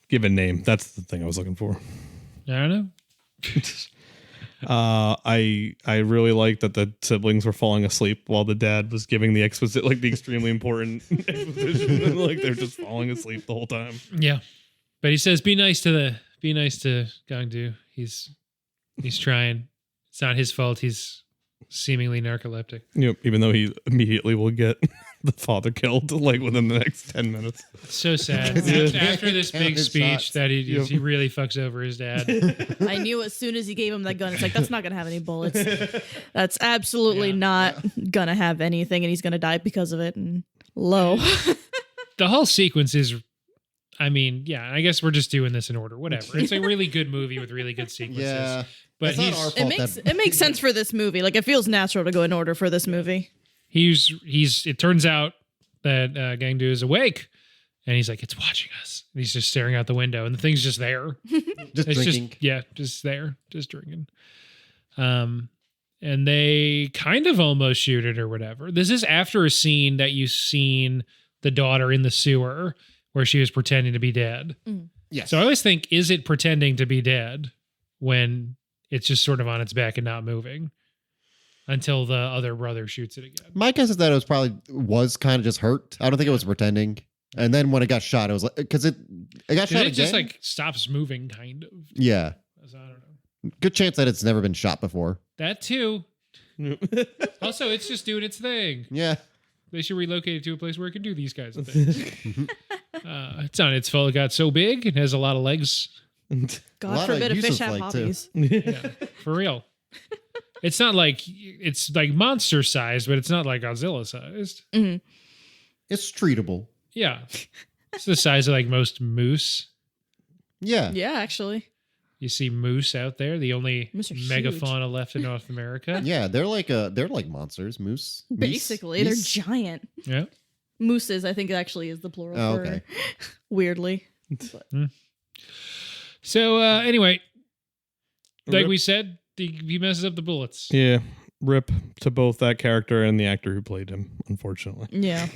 given name. That's the thing I was looking for. I don't know. I really like that the siblings were falling asleep while the dad was giving the the extremely important exposition. Like they're just falling asleep the whole time. Yeah, but he says, "Be nice to Gang-do. He's trying. It's not his fault. He's seemingly narcoleptic." Yep. Even though he immediately will get the father killed like within the next 10 minutes. So sad. After this big speech that he really fucks over his dad. I knew as soon as he gave him that gun, it's like, that's not going to have any bullets. That's absolutely not going to have anything, and he's going to die because of it. And the whole sequence is, I mean, yeah, I guess we're just doing this in order. Whatever. It's a really good movie with really good sequences. Yeah. But it makes sense for this movie. Like, it feels natural to go in order for this movie. It turns out that Gang-do is awake, and he's like, it's watching us. And he's just staring out the window, and the thing's just there. Just drinking. Just there, just drinking. And they kind of almost shoot it or whatever. This is after a scene that you've seen the daughter in the sewer where she was pretending to be dead. Yes. So I always think, is it pretending to be dead when it's just sort of on its back and not moving until the other brother shoots it again? My guess is that it was kind of just hurt. I don't think it was pretending. And then when it got shot, it was like, because it got shot again. It just like stops moving, kind of. Yeah. So I don't know. Good chance that it's never been shot before. That too. Also, it's just doing its thing. Yeah. They should relocate it to a place where it can do these kinds of things. It's not its fault it got so big. It has a lot of legs. God forbid a fish have hobbies. Yeah, for real. It's not like, it's like monster sized, but it's not like Godzilla sized. Mm-hmm. It's treatable. Yeah. It's the size of like most moose. Yeah. Yeah, actually. You see moose out there, the only Moose are megafauna left in North America. Yeah, they're like monsters. Moose. Basically, they're giant. Yeah. Mooses, I think, actually is the plural. Oh, for, okay. Weirdly. So anyway, like we said, he messes up the bullets. Yeah. Rip to both that character and the actor who played him, unfortunately. Yeah.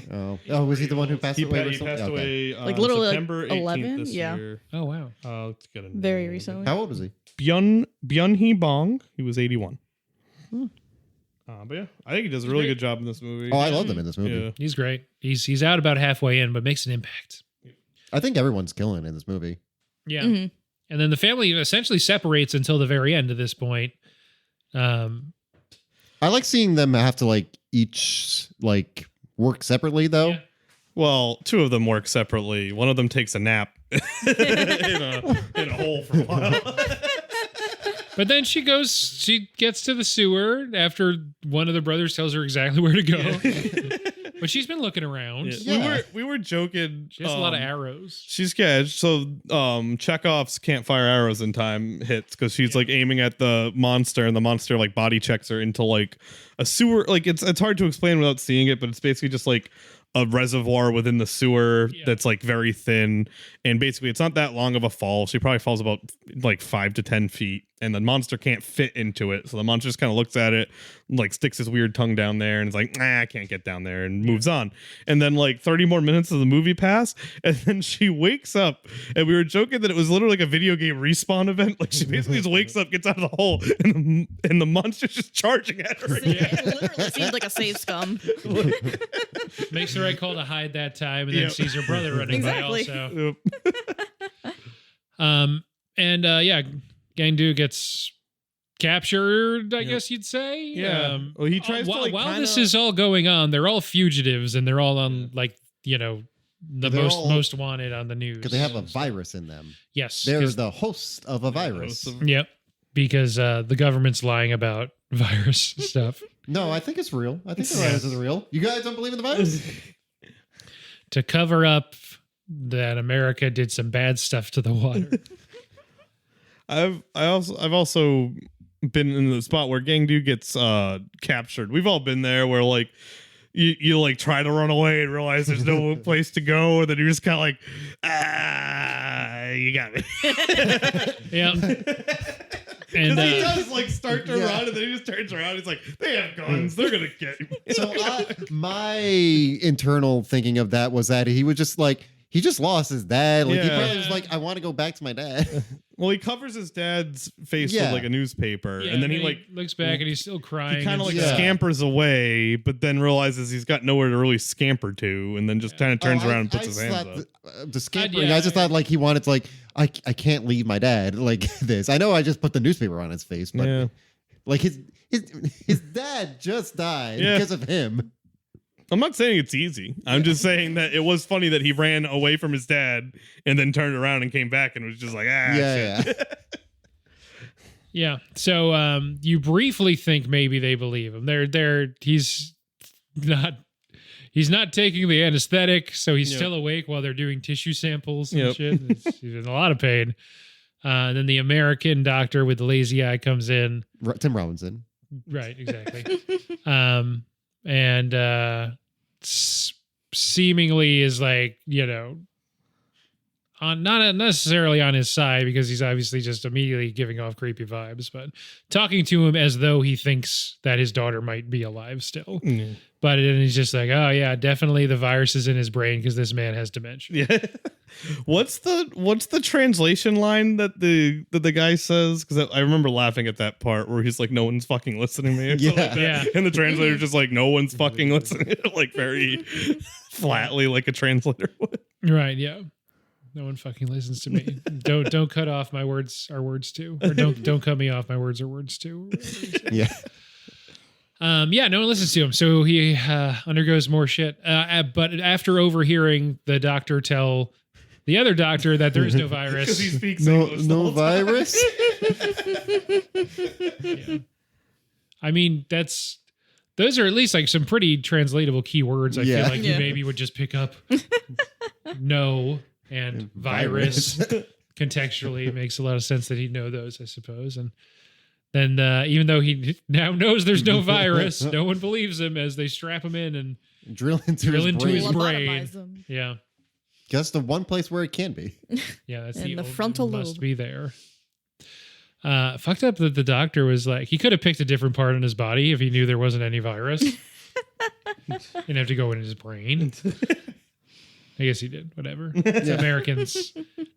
Oh, was he the one who passed away? He passed away like literally September 11? this Yeah. year. Oh, wow. Let's get a Very name. recently. How old was he? Byun Hee-bong. He was 81. But yeah, I think he does a really good job in this movie. Oh, I loved him in this movie. Yeah. He's great. He's out about halfway in, but makes an impact. I think everyone's killing in this movie. Yeah. Mm-hmm. And then the family essentially separates until the very end at this point. I like seeing them have to like each like work separately though. Yeah. Well, two of them work separately. One of them takes a nap in a hole for a while. But then she gets to the sewer after one of the brothers tells her exactly where to go. But she's been looking around. Yeah. We were joking. She has a lot of arrows. She's scared. So Chekhov's can't fire arrows in time hits because she's like aiming at the monster, and the monster like body checks her into like a sewer. Like it's hard to explain without seeing it, but it's basically just like a reservoir within the sewer that's like very thin, and basically it's not that long of a fall. She probably falls about like 5 to 10 feet, and the monster can't fit into it. So the monster just kind of looks at it, like sticks his weird tongue down there, and is like, I can't get down there, and moves on. And then like 30 more minutes of the movie pass, and then she wakes up, and we were joking that it was literally like a video game respawn event. Like she basically just wakes up, gets out of the hole, and the monster's just charging at her. It literally seemed like a save scum. Makes the right call to hide that time, and then sees her brother running by also. Gang-do gets captured, I guess you'd say. Yeah. Well, he tries to like while this is all going on, they're all fugitives, and they're all on like, the They're most wanted on the news. Because they have a virus in them. Yes. They're the host of a virus. Yep. Because the government's lying about virus stuff. No, I think it's real. I think the virus is real. You guys don't believe in the virus? To cover up that America did some bad stuff to the water. I've also been in the spot where Gang-do gets captured. We've all been there where like you like try to run away and realize there's no place to go, and then you're just kind of like, you got me. Yeah. And he does like start to run, and then he just turns around. He's like, "They have guns. They're gonna get me." So my internal thinking of that was that he was just like, he just lost his dad. Like he Yeah. probably was like, I want to go back to my dad. Well, he covers his dad's face with Yeah. like a newspaper, Yeah, and then he like looks back and he's still crying. he kind of and like Yeah. scampers away, but then realizes he's got nowhere to really scamper to, and then just kind of turns around and puts his hands up. The scampering. yeah, I just thought like he wanted to like I can't leave my dad like this. I know I just put the newspaper on his face, but Yeah. like his dad just died Yeah. because of him. I'm not saying it's easy. I'm just saying that it was funny that he ran away from his dad and then turned around and came back and was just like, shit. Yeah. So you briefly think maybe they believe him. He's not taking the anesthetic, so he's Yep. still awake while they're doing tissue samples and Yep. shit. He's in a lot of pain. And then the American doctor with the lazy eye comes in. Tim Robinson. Right, exactly. And seemingly is like, not necessarily on his side because he's obviously just immediately giving off creepy vibes, but talking to him as though he thinks that his daughter might be alive still. Mm. But then he's just like, oh yeah, definitely the virus is in his brain because this man has dementia. Yeah. What's the translation line that the guy says? Because I remember laughing at that part where he's like, "No one's fucking listening to me." Or something like that. Yeah. And the translator's just like, "No one's fucking listening," like very flatly, like a translator would. Right, yeah. No one fucking listens to me. Don't cut off my words are words too. Or don't cut me off, my words are words too. Yeah. Yeah, no one listens to him. So he undergoes more shit. But after overhearing the doctor tell the other doctor that there is no virus. Because he speaks No, English the no whole time. virus. Yeah. I mean, those are at least like some pretty translatable keywords. I Yeah. feel like you Yeah. maybe would just pick up no and virus. Contextually, it makes a lot of sense that he'd know those, I suppose. And then even though he now knows there's no virus, no one believes him as they strap him in and Drill into his brain. brain. Them. yeah. That's the one place where it can be. Yeah, that's And the old- frontal must lobe. be there. Fucked up that the doctor was like, he could have picked a different part in his body if he knew there wasn't any virus. Didn't have to go in his brain. I guess he did. Whatever. It's Americans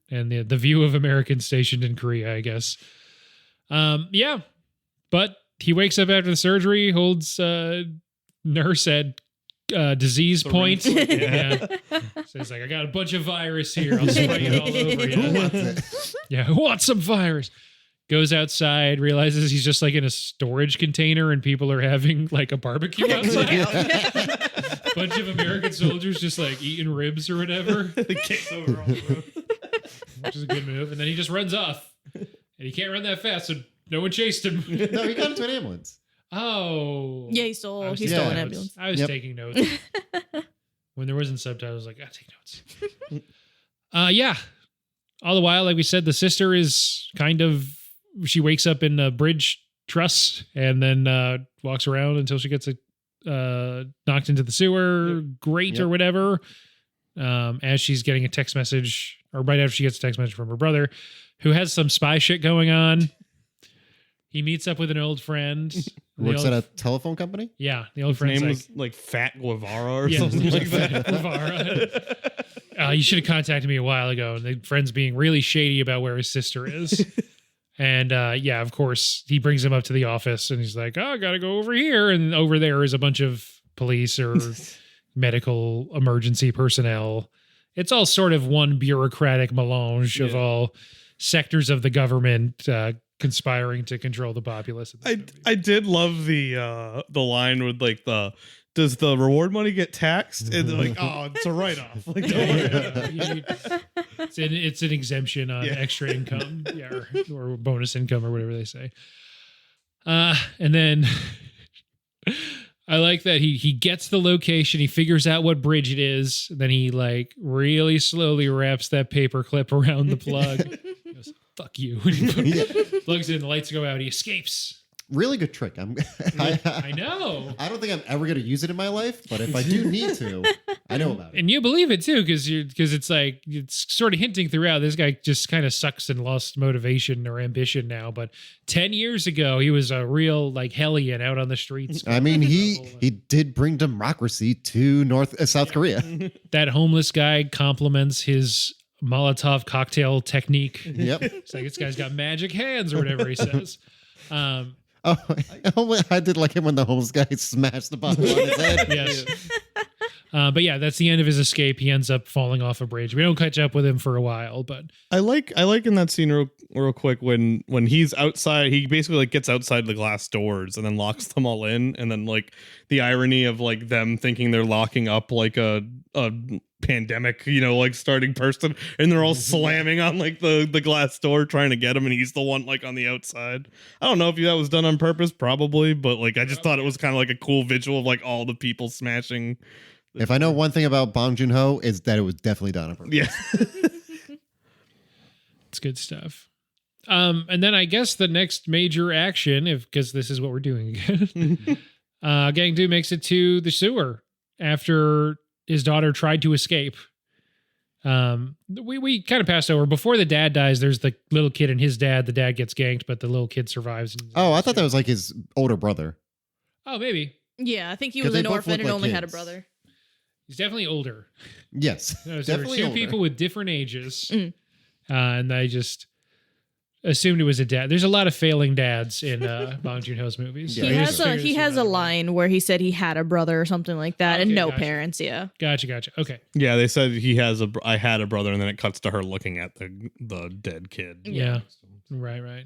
and the view of Americans stationed in Korea, I guess. Yeah, but he wakes up after the surgery, holds nurse at disease point. Yeah. So he's like, I got a bunch of virus here. I'll spray it all over you. Who wants it? Yeah, who wants some virus? Goes outside, realizes he's just like in a storage container and people are having like a barbecue outside. Bunch of American soldiers just like eating ribs or whatever. He kicks over on the road. Which is a good move. And then he just runs off. And he can't run that fast, so no one chased him. No, he got into an ambulance. Oh. Yeah, he I stole was an taking notes. ambulance. I was Yep. taking notes. When there wasn't subtitles, I was like, take notes. Yeah. All the while, like we said, the sister is she wakes up in a bridge truss and then walks around until she gets knocked into the sewer grate or whatever. As she's getting a text message, or right after she gets a text message from her brother, who has some spy shit going on. He meets up with an old friend. Works at a telephone company. Yeah, the old His friend's name like, was like Fat Guevara or yeah, something like Fat that. Guevara. You should have contacted me a while ago. And the friend's being really shady about where his sister is. And yeah, of course, he brings him up to the office and he's like, oh, I got to go over here. And over there is a bunch of police or medical emergency personnel. It's all sort of one bureaucratic melange of all sectors of the government conspiring to control the populace. I did love the line with like does the reward money get taxed? And they're like, oh, it's a write-off. Like, don't worry. It's an exemption on extra income, or bonus income, or whatever they say. And then I like that he gets the location, he figures out what bridge it is, then he like really slowly wraps that paper clip around the plug. He goes, fuck you. And he plugs in, the lights go out, he escapes. really good trick. I know. I don't think I'm ever going to use it in my life, but if I do need to, I know about it. And you believe it too, because it's like it's sort of hinting throughout. This guy just kind of sucks and lost motivation or ambition now. But 10 years ago, he was a real like hellion out on the streets. I mean, he did bring democracy to South Korea. That homeless guy compliments his Molotov cocktail technique. Yep. It's like this guy's got magic hands or whatever he says. I did like it when the homeless guy smashed the bottle on his head. Yes. But yeah, that's the end of his escape. He ends up falling off a bridge. We don't catch up with him for a while, but I like in that scene real quick when he's outside, he basically like gets outside the glass doors and then locks them all in, and then like the irony of like them thinking they're locking up like a pandemic, like starting person, and they're all slamming on like the glass door trying to get him, and he's the one like on the outside. I don't know if that was done on purpose, probably, but like I just thought it was kind of like a cool visual of like all the people smashing. If I know one thing about Bong Joon-ho, is that it was definitely done on purpose. Yeah. it's good stuff. And then I guess the next major action, because this is what we're doing again, Gang-do makes it to the sewer after his daughter tried to escape. We kind of passed over. Before the dad dies, there's the little kid and his dad. The dad gets ganked, but the little kid survives. Oh, I thought that was like his older brother. Oh, maybe. Yeah, I think he 'Cause was they an both orphan look and like only had a kids. brother. He's definitely older. Yes, There were definitely two older. people with different ages. And I just assumed it was a dad. There's a lot of failing dads in Bong Joon-ho's movies. Yeah, He he has does. he has a line where he said he had a brother or something like that, and Okay, no gotcha. parents. Yeah. Gotcha. Okay. Yeah, they said I had a brother, and then it cuts to her looking at the dead kid. Yeah. Right.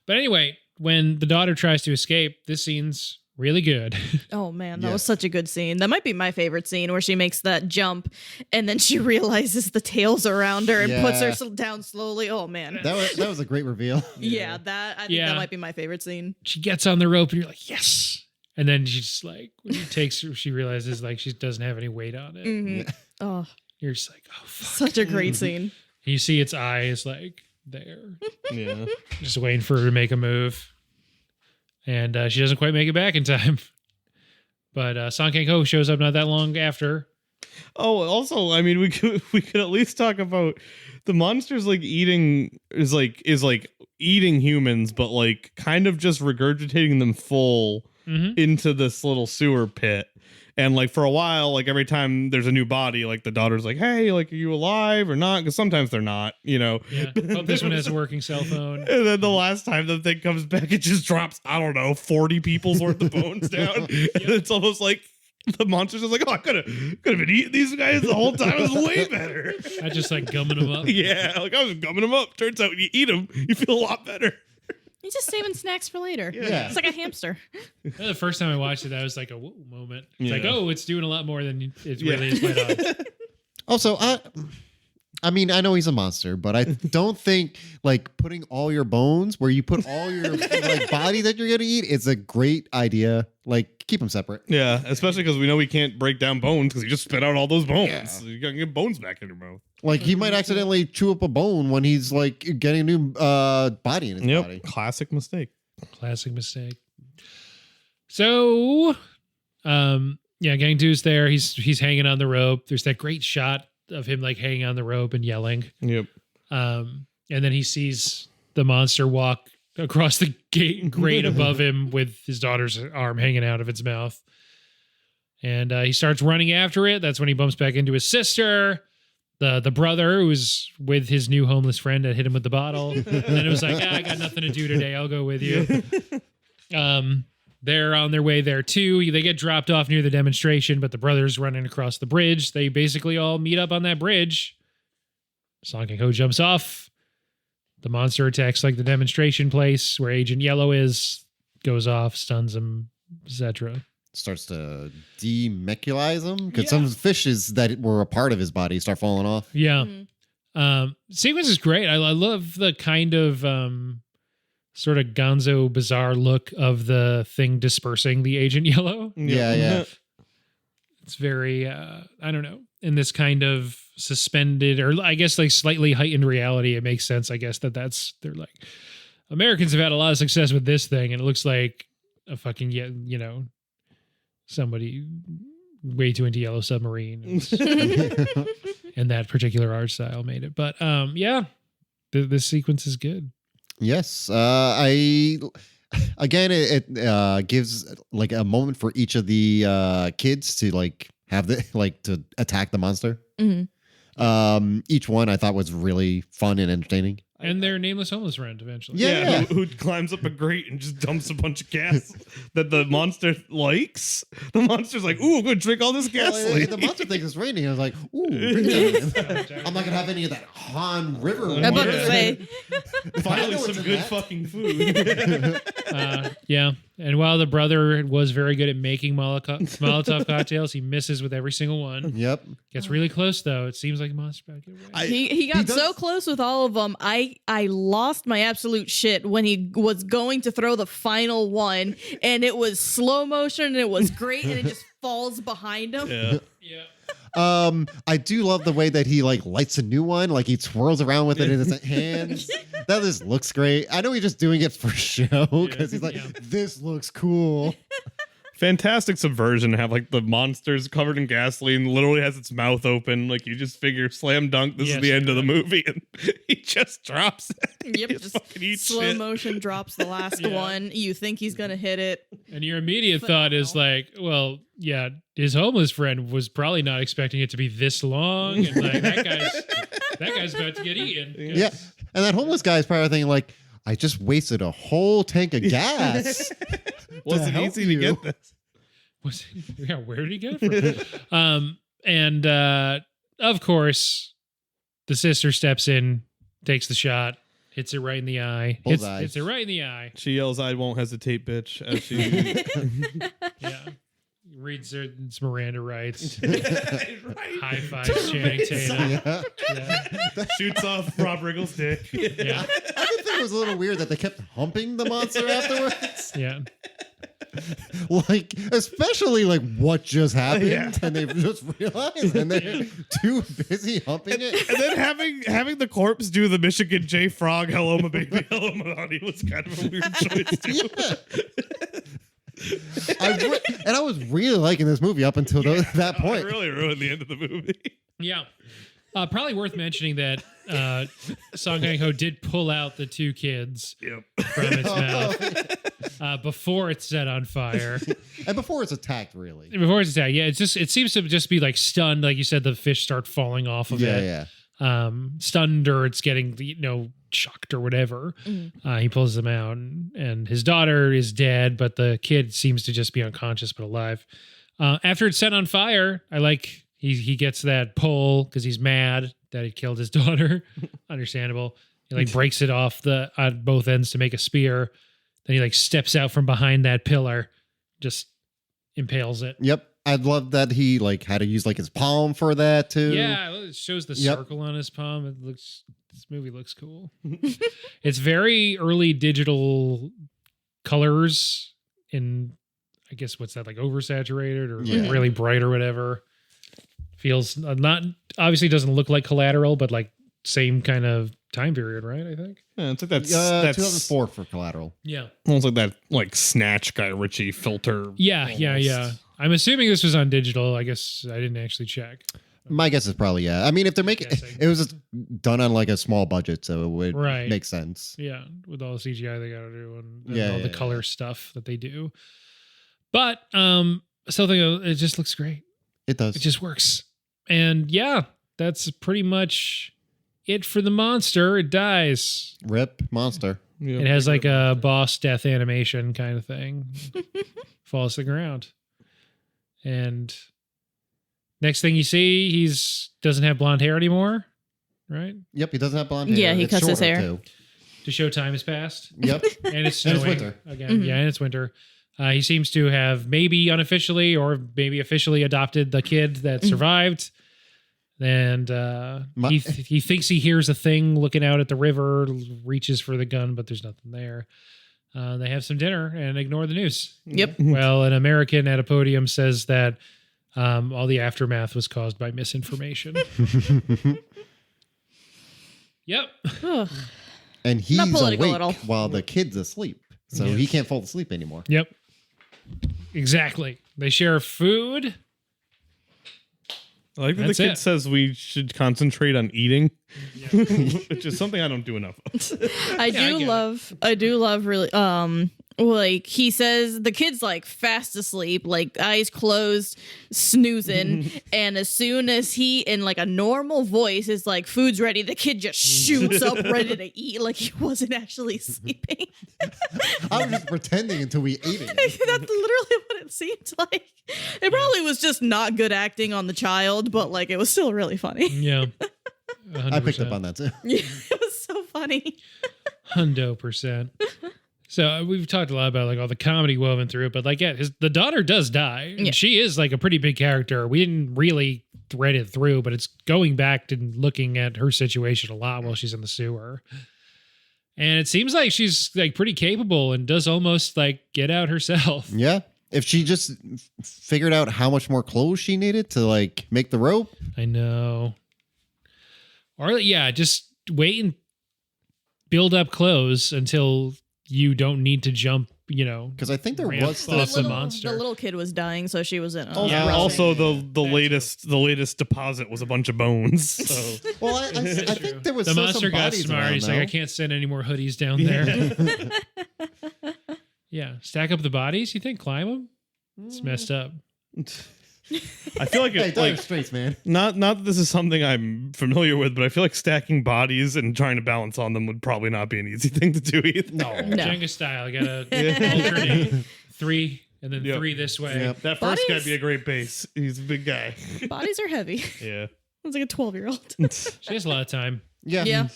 But anyway, when the daughter tries to escape, this scene's really good. Oh man, that Yeah. was such a good scene. That might be my favorite scene, where she makes that jump and then she realizes the tail's around her and puts her Yeah. down slowly. Oh man. That was a great reveal. Yeah, I think that might be my favorite scene. She gets on the rope and you're like, yes. And then she's like, when she takes her, she realizes like she doesn't have any weight on it. Mhm. Oh, You're just like, oh, fuck. such a great scene. And you see its eyes like there, Yeah. just waiting for her to make a move. And she doesn't quite make it back in time. But Song Kang-ho shows up not that long after. Oh, also, I mean, we could at least talk about the monsters like eating is eating humans, but like kind of just regurgitating them full into this little sewer pit. And like for a while, like every time there's a new body, like the daughter's like, "Hey, like, are you alive or not?" Because sometimes they're not, Yeah. Oh, this one has a working cell phone. And then the last time the thing comes back, it just drops, I don't know, 40 people's worth of bones down. And it's almost like the monster's just like, oh, I could have been eating these guys the whole time. It was way better. I just like gumming them up. Yeah, like I was gumming them up. Turns out when you eat them, you feel a lot better. He's just saving snacks for later. Yeah. It's like a hamster. The first time I watched it, that was like a whoa moment. It's like, Yeah. oh, it's doing a lot more than it really is by odds. Also, I mean, I know he's a monster, but I don't think like putting all your bones where you put all your like body that you're gonna eat is a great idea. Like, keep them separate. Yeah, especially because we know we can't break down bones because you just spit out all those bones. Yeah. So you gotta get bones back in your mouth. Like, he might accidentally chew up a bone when he's like getting a new body in his body. Classic mistake. Classic mistake. So, yeah, Gang-do's there. He's hanging on the rope. There's that great shot of him like hanging on the rope and yelling. Yep. And then he sees the monster walk across the grate above him with his daughter's arm hanging out of its mouth. And he starts running after it. That's when he bumps back into his sister, the brother who's with his new homeless friend that hit him with the bottle. And then it was like, I got nothing to do today. I'll go with you. They're on their way there too. They get dropped off near the demonstration, but the brother's running across the bridge. They basically all meet up on that bridge. Song Kang-ho jumps off. The monster attacks like the demonstration place where Agent Yellow is, goes off, stuns him, etc. Starts to demeculize him because Yeah. some fishes that were a part of his body start falling off. Yeah. Mhm. Sequence is great. I love the kind of sort of gonzo bizarre look of the thing dispersing the Agent Yellow. Yeah. It's very, I don't know, in this kind of suspended or I guess like slightly heightened reality. It makes sense, I guess, they're like, Americans have had a lot of success with this thing, and it looks like a fucking somebody way too into Yellow Submarine and that particular art style made it. But this sequence is good. Yes, it gives like a moment for each of the kids to like have to attack the monster. Mm-hmm. Each one I thought was really fun and entertaining. And their nameless homeless friend eventually. Yeah. Who climbs up a grate and just dumps a bunch of gas that the monster likes. The monster's like, ooh, I'm going to drink all this gasoline. The monster thinks it's raining. I was like, ooh, I'm not going to have any of that Han River. I'm about to say. Finally, some good fucking food. Yeah. And while the brother was very good at making Molotov cocktails, he misses with every single one. Yep. Gets really close, though. It seems like the monster's about to get away. He got so close with all of them. I lost my absolute shit when he was going to throw the final one, and it was slow motion, and it was great, and it just falls behind him. Yeah. I do love the way that he like lights a new one, like he twirls around with it in his hands. That just looks great. I know he's just doing it for show because he's like, this looks cool. Fantastic subversion to have like the monsters covered in gasoline, literally has its mouth open. Like you just figure slam dunk, this is the end of the movie, and he just drops it. Yep, just slow motion drops the last one. You think he's gonna hit it. And your immediate thought is like, well, yeah, his homeless friend was probably not expecting it to be this long, and like that guy's about to get eaten. Yeah, and that homeless guy is probably thinking like, I just wasted a whole tank of gas. Wasn't easy to get this. Where did he get it from? And of course, the sister steps in, takes the shot, hits it right in the eye. Hits it right in the eye. She yells, "I won't hesitate, bitch," as she reads her Miranda rights. High fives, Channing Tatum. Shoots off Rob Riggle's dick. I did think it was a little weird that they kept humping the monster afterwards. Yeah. Like, especially like what just happened, and they just realized, and they're too busy humping it. And then having the corpse do the Michigan J Frog, "Hello, my baby, hello, my honey," was kind of a weird choice too. I was really liking this movie up until that point. It really ruined the end of the movie. Yeah. Probably worth mentioning that Song Kang-ho did pull out the two kids from its mouth before it's set on fire. And before it's attacked, really. Before it's attacked, yeah. It seems to just be like stunned, like you said, the fish start falling off of it. Yeah. Stunned, or it's getting shocked or whatever. He pulls them out, and his daughter is dead, but the kid seems to just be unconscious but alive. After it's set on fire, I like he gets that pole because he's mad that he killed his daughter. Understandable. He breaks it off on both ends to make a spear. Then he steps out from behind that pillar, just impales it. Yep. I love that he had to use his palm for that too. Yeah, it shows the circle on his palm. This movie looks cool. It's very early digital colors in, I guess, what's that, oversaturated or really bright or whatever. Feels not, obviously doesn't look like Collateral, but same kind of time period, right? I think. Yeah, it's that's 2004 for Collateral. Yeah. Almost like that Snatch Guy Ritchie filter. Yeah, almost. I'm assuming this was on digital. I guess I didn't actually check. My guess is probably, yeah. I mean, if they're making it was just done on a small budget, so it would make sense. Yeah, with all the CGI they got to do and all the color stuff that they do. But something, it just looks great. It does. It just works. And that's pretty much it for the monster. It dies. Rip monster. It has a boss death animation kind of thing. Falls to the ground. And next thing you see, he's doesn't have blonde hair anymore, right? Yep, he doesn't have blonde hair. Yeah, he cuts his hair. Too. To show time has passed. Yep. And it's snowing. And it's winter. Again. Mm-hmm. Yeah, and it's winter. He seems to have maybe unofficially or maybe officially adopted the kid that survived. And he thinks he hears a thing looking out at the river, reaches for the gun, but there's nothing there. They have some dinner and ignore the news. Yep. Well, an American at a podium says that all the aftermath was caused by misinformation. Yep. And he's Not political awake at all. while the kid's asleep. So he can't fall asleep anymore. Yep. Exactly. They share food. I like that That's the kid it. says we should concentrate on eating, which is something I don't do enough of. I do love really like he says the kid's like fast asleep, like eyes closed, snoozing, and as soon as he in like a normal voice is like food's ready, the kid just shoots up ready to eat like he wasn't actually sleeping. I was just pretending until we ate it. That's literally what it seemed like. It probably was just not good acting on the child, but like it was still really funny. Yeah. 100%. I picked up on that too. It was so funny. 100%. So we've talked a lot about like all the comedy woven through it, but like the daughter does die. And she is like a pretty big character. We didn't really thread it through, but it's going back and looking at her situation a lot while she's in the sewer. And it seems like she's like pretty capable and does almost like get out herself. Yeah. If she just figured out how much more clothes she needed to like make the rope. I know. Or just wait and build up clothes until you don't need to jump, Because I think there Ramp was off still the monster. The little kid was dying, so she was in a Yeah. rushing. Also, the latest deposit was a bunch of bones. So Well, I think there was the still monster some got bodies smart. around, He's like, though. I can't send any more hoodies down there. Yeah, stack up the bodies. You think climb them? It's messed up. I feel like Hey, it's don't like have straights, man. not that this is something I'm familiar with, but I feel like stacking bodies and trying to balance on them would probably not be an easy thing to do either. No. Jenga style. You gotta alternate 3 and then 3 this way. Yep. That first Bodies? guy'd be a great base. He's a big guy. Bodies are heavy. Yeah. It's like a 12-year-old. She has a lot of time. Yeah. Yeah.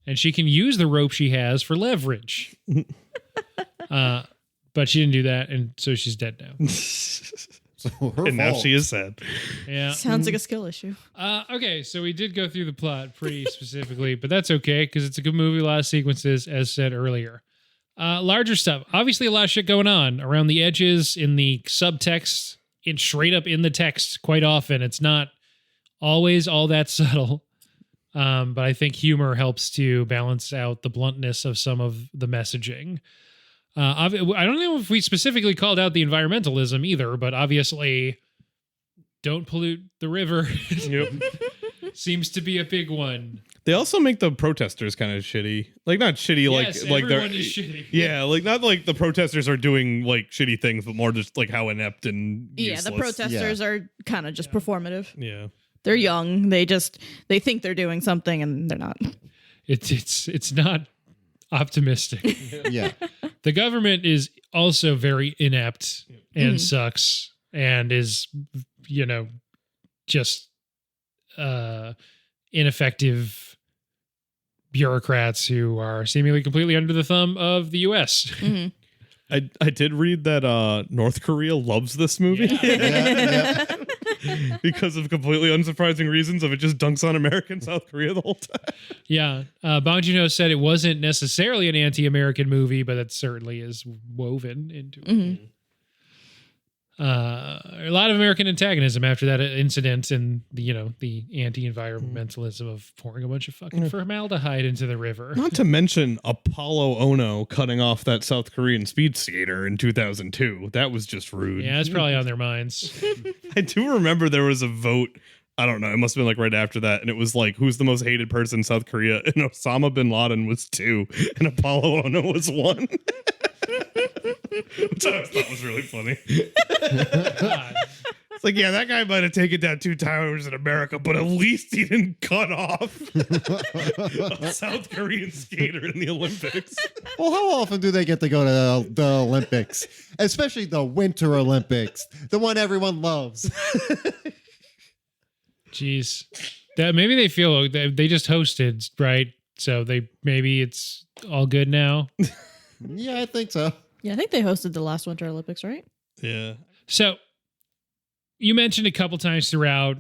And she can use the rope she has for leverage. But she didn't do that, and so she's dead now. So her And now fault. she is sad. Yeah. Sounds like a skill issue. Okay, so we did go through the plot pretty specifically, but that's okay because it's a good movie, a lot of sequences, as said earlier. Larger stuff. Obviously, a lot of shit going on around the edges, in the subtext, straight up in the text quite often. It's not always all that subtle, but I think humor helps to balance out the bluntness of some of the messaging. I don't know if we specifically called out the environmentalism either, but obviously don't pollute the river. Yep. Seems to be a big one. They also make the protesters kind of shitty. Like not shitty, Yes, like they're everyone is shitty. Yeah, like not like the protesters are doing like shitty things, but more just like how inept and Yeah, useless. the protesters are kind of just performative. Yeah. They're young. They think they're doing something and they're not. It's not optimistic. Yeah. The government is also very inept and sucks and is, just ineffective bureaucrats who are seemingly completely under the thumb of the U.S. Mm-hmm. I did read that North Korea loves this movie Yeah. because of completely unsurprising reasons of it just dunks on America and South Korea the whole time. Yeah. Bong Joon-ho said it wasn't necessarily an anti-American movie, but it certainly is woven into it. A lot of American antagonism after that incident and the anti-environmentalism of pouring a bunch of fucking formaldehyde into the river. Not to mention Apollo Ono cutting off that South Korean speed skater in 2002. That was just rude. Yeah, it's probably on their minds. I do remember there was a vote. I don't know. It must have been like right after that. And it was like, who's the most hated person in South Korea? And Osama bin Laden was 2 and Apollo Ono was 1. Which I thought was really funny. God. It's like, yeah, that guy might have taken down 2 towers in America, but at least he didn't cut off a South Korean skater in the Olympics. Well, how often do they get to go to the Olympics? Especially the Winter Olympics, the one everyone loves. Jeez. That maybe they feel they just hosted, right? So maybe it's all good now. Yeah, I think so. Yeah, I think they hosted the last Winter Olympics, right? Yeah. So you mentioned a couple times throughout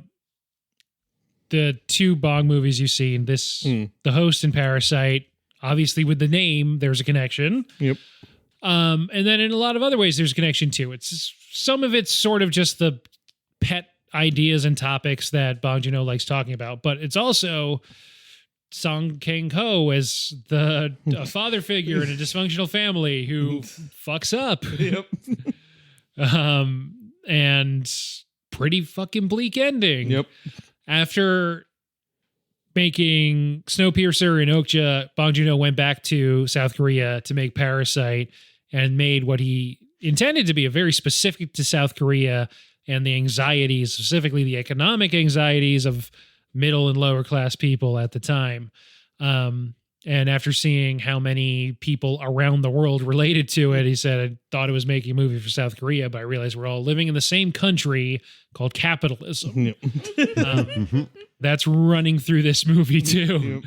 the 2 Bong movies you've seen, The Host and Parasite. Obviously, with the name, there's a connection. Yep. And then in a lot of other ways, there's a connection too. Some of it's sort of just the pet ideas and topics that Bong Joon-ho likes talking about, but it's also Song Kang-ho as a father figure in a dysfunctional family who fucks up. Yep. And pretty fucking bleak ending. Yep. After making Snowpiercer and Okja, Bong Joon-ho went back to South Korea to make Parasite and made what he intended to be a very specific to South Korea and the anxieties, specifically the economic anxieties of middle and lower class people at the time. And after seeing how many people around the world related to it, he said, I thought it was making a movie for South Korea, but I realized we're all living in the same country called capitalism. Yep. That's running through this movie too.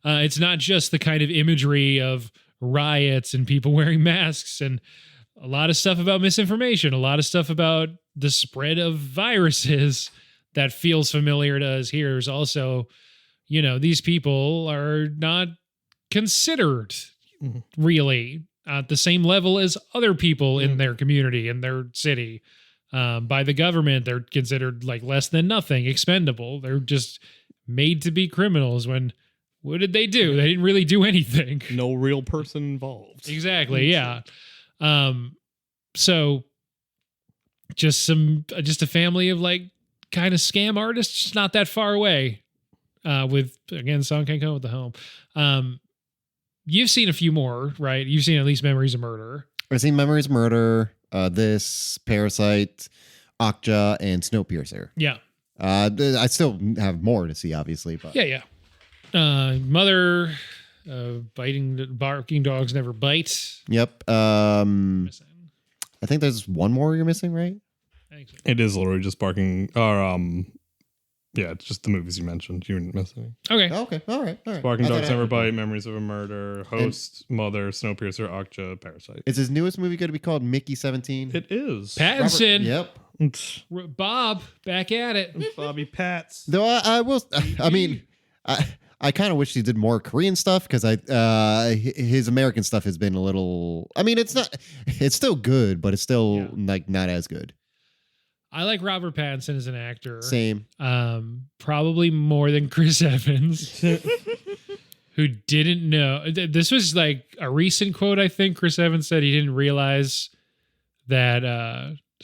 Yep. It's not just the kind of imagery of riots and people wearing masks and a lot of stuff about misinformation, a lot of stuff about the spread of viruses that feels familiar to us here. Is also, these people are not considered really at the same level as other people in their community, in their city. By the government, they're considered like less than nothing, expendable. They're just made to be criminals when what did they do? They didn't really do anything. No real person involved. Exactly. Yeah. So just a family of like kind of scam artists, just not that far away. With again, Song Kang-ho with the home. You've seen a few more, right? You've seen at least Memories of Murder. I've seen Memories of Murder, this, Parasite, Okja, and Snowpiercer. Yeah. I still have more to see, obviously, but Yeah. Mother, barking dogs never bite. Yep. Missing. I think there's one more you're missing, right? Thanks. It is literally just barking. Or yeah, it's just the movies you mentioned. You didn't miss any. Okay. Oh, okay. All right. Barking I thought Dogs I Never had Bite, Memories of a Murder, Host, Mother, Snowpiercer, Okja, Parasite. Is his newest movie going to be called Mickey 17? It is. Pattinson. Yep. It's Bob, back at it. Bobby Pats. Though I will. I mean, I kind of wish he did more Korean stuff because his American stuff has been a little. I mean, it's still good, but it's still like not as good. I like Robert Pattinson as an actor. Same. Probably more than Chris Evans, who didn't know. This was like a recent quote, I think. Chris Evans said he didn't realize that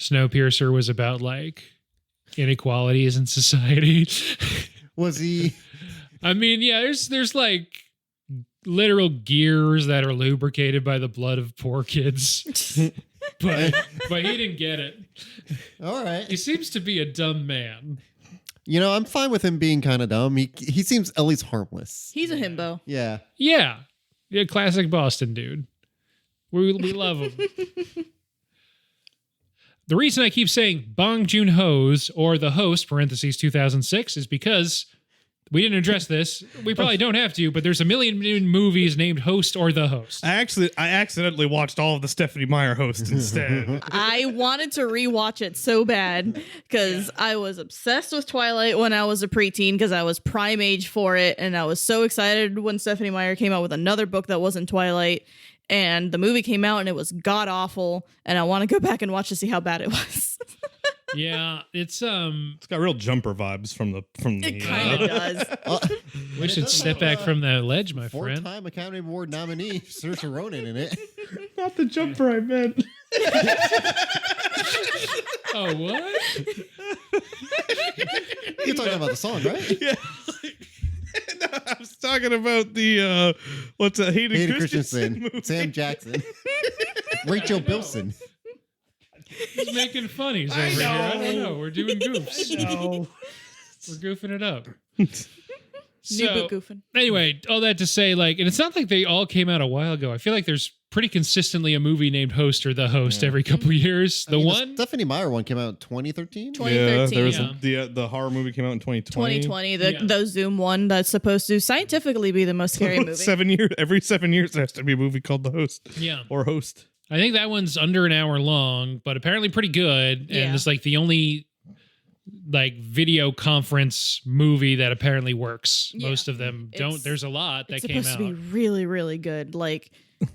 Snowpiercer was about like inequalities in society. Was he? I mean, yeah, there's like literal gears that are lubricated by the blood of poor kids. But he didn't get it. All right. He seems to be a dumb man. I'm fine with him being kind of dumb. He seems at least harmless. He's a himbo. Yeah. Yeah, classic Boston dude. We love him. The reason I keep saying Bong Joon-ho's or The Host (parentheses 2006) is because we didn't address this. We probably don't have to, but there's a million movies named Host or The Host. I accidentally watched all of the Stephanie Meyer Hosts instead. I wanted to rewatch it so bad because I was obsessed with Twilight when I was a preteen because I was prime age for it. And I was so excited when Stephanie Meyer came out with another book that wasn't Twilight. And the movie came out and it was god awful. And I want to go back and watch to see how bad it was. Yeah, it's got real Jumper vibes from the. It kind of does. We should step back from that ledge, my friend. Four-time Academy Award nominee Saoirse Ronan in it. Not the Jumper I meant. Oh, what? You're talking about the song, right? Yeah. No, I was talking about the what's that? Hayden Christensen movie. Sam Jackson, Rachel Bilson. He's making funnies over here. I don't know. We're doing goofs. No. We're goofing it up. New So, book goofing. anyway, all that to say, like, and it's not like they all came out a while ago. I feel like there's pretty consistently a movie named Host or The Host every couple of years. The Stephanie Meyer one came out in 2013. 2013. Yeah, there was the horror movie came out in 2020. 2020, the Zoom one that's supposed to scientifically be the most scary movie. 7 years. Every 7 years, there has to be a movie called The Host. Yeah. Or Host. I think that one's under an hour long, but apparently pretty good. And Yeah. it's like the only like video conference movie that apparently works. Yeah. Most of them don't. It's- There's a lot that It's came supposed out. to be really, really good. Like,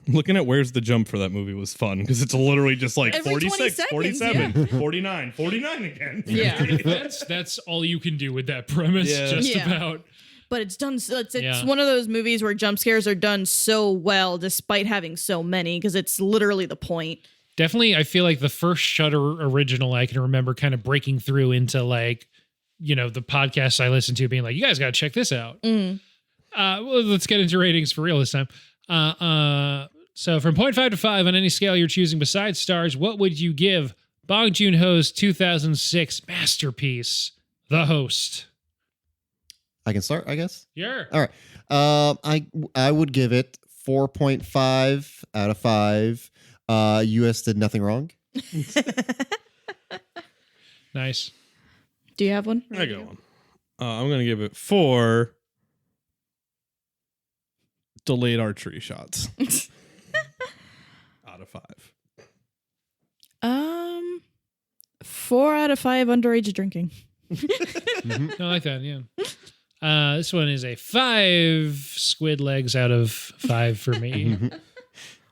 Looking at Where's the Jump for that movie was fun because it's literally just like Every 46, 20 seconds, 47, 49 again. Yeah. That's all you can do with that premise. Yeah. Just Yeah. about. but it's done. It's Yeah. one of those movies where jump scares are done so well, despite having so many, because it's literally the point. Definitely, I feel like the first Shudder original I can remember kind of breaking through into like, the podcasts I listened to being like, you guys got to check this out. Well, let's get into ratings for real this time. So from 0.5 to 5 on any scale you're choosing besides stars, what would you give Bong Joon-ho's 2006 masterpiece, The Host? I can start, I guess. Yeah. All right. I would give it 4.5 out of 5. US did nothing wrong. Nice. Do you have one? I got one. I'm going to give it 4 delayed archery shots out of 5. 4 out of 5 underage drinking. I like that, yeah. This one is a 5 squid legs out of 5 for me.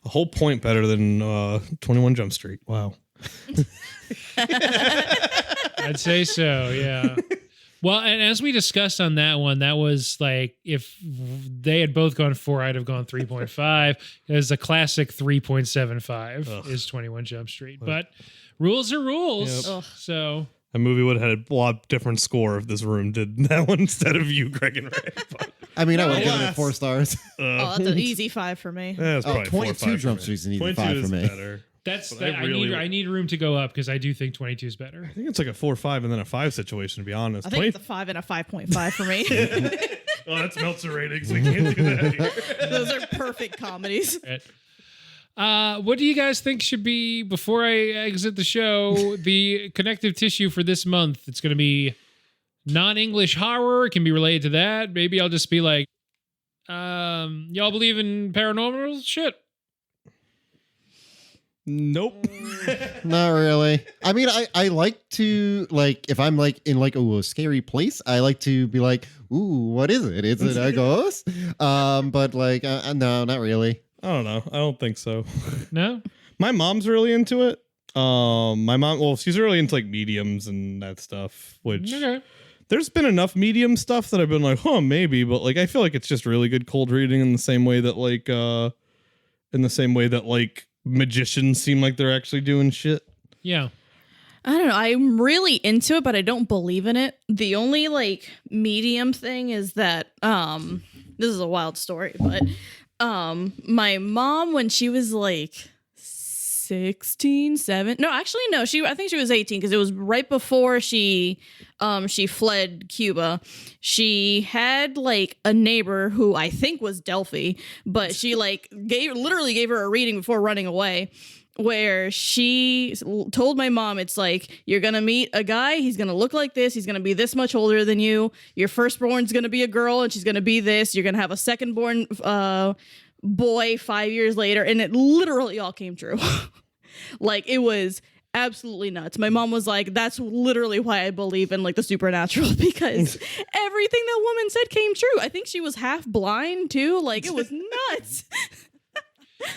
A whole point better than 21 Jump Street. Wow. I'd say so, yeah. Well, and as we discussed on that one, that was like if they had both gone 4, I'd have gone 3.5. It was a classic 3.75 is 21 Jump Street. But rules are rules. Yep. So a movie would have had a lot different score if this room did that one instead of you, Greg and Ray. But, I mean, I would have given Alas. it 4 stars. That's an easy 5 for me. That's probably 4 or 22 5 Jump for Street's an me. easy 22 5 for is me. better. that's But that. I need room to go up because I do think 22 is better. I think it's like a 4 or 5 and then a 5 situation, to be honest. I think it's a 5 and a 5.5 for me. Oh, that's Meltzer ratings. We can't do that here. Those are perfect comedies. Right. What do you guys think should be, before I exit the show, the connective tissue for this month? It's going to be non-English horror. It can be related to that. Maybe I'll just be like, y'all believe in paranormal shit? Nope. Not really. I mean, I like to, like, if I'm like in like a scary place, I like to be like, ooh, what is it? Is it a ghost? But like, no, not really. I don't know. I don't think so. No? My mom's really into it. My mom, well, she's really into like mediums and that stuff, which Okay. there's been enough medium stuff that I've been like, maybe, but like I feel like it's just really good cold reading in the same way that like magicians seem like they're actually doing shit. Yeah. I don't know. I'm really into it, but I don't believe in it. The only like medium thing is that this is a wild story, but my mom, when she was like 16, 7, no, actually no, I think she was 18 because it was right before she fled Cuba. She had like a neighbor who I think was Delphi, but she like literally gave her a reading before running away, where she told my mom, it's like, you're going to meet a guy. He's going to look like this. He's going to be this much older than you. Your firstborn's going to be a girl and she's going to be this. You're going to have a secondborn boy 5 years later. And it literally all came true. Like, it was absolutely nuts. My mom was like, that's literally why I believe in like the supernatural, because everything that woman said came true. I think she was half blind too. Like, it was nuts.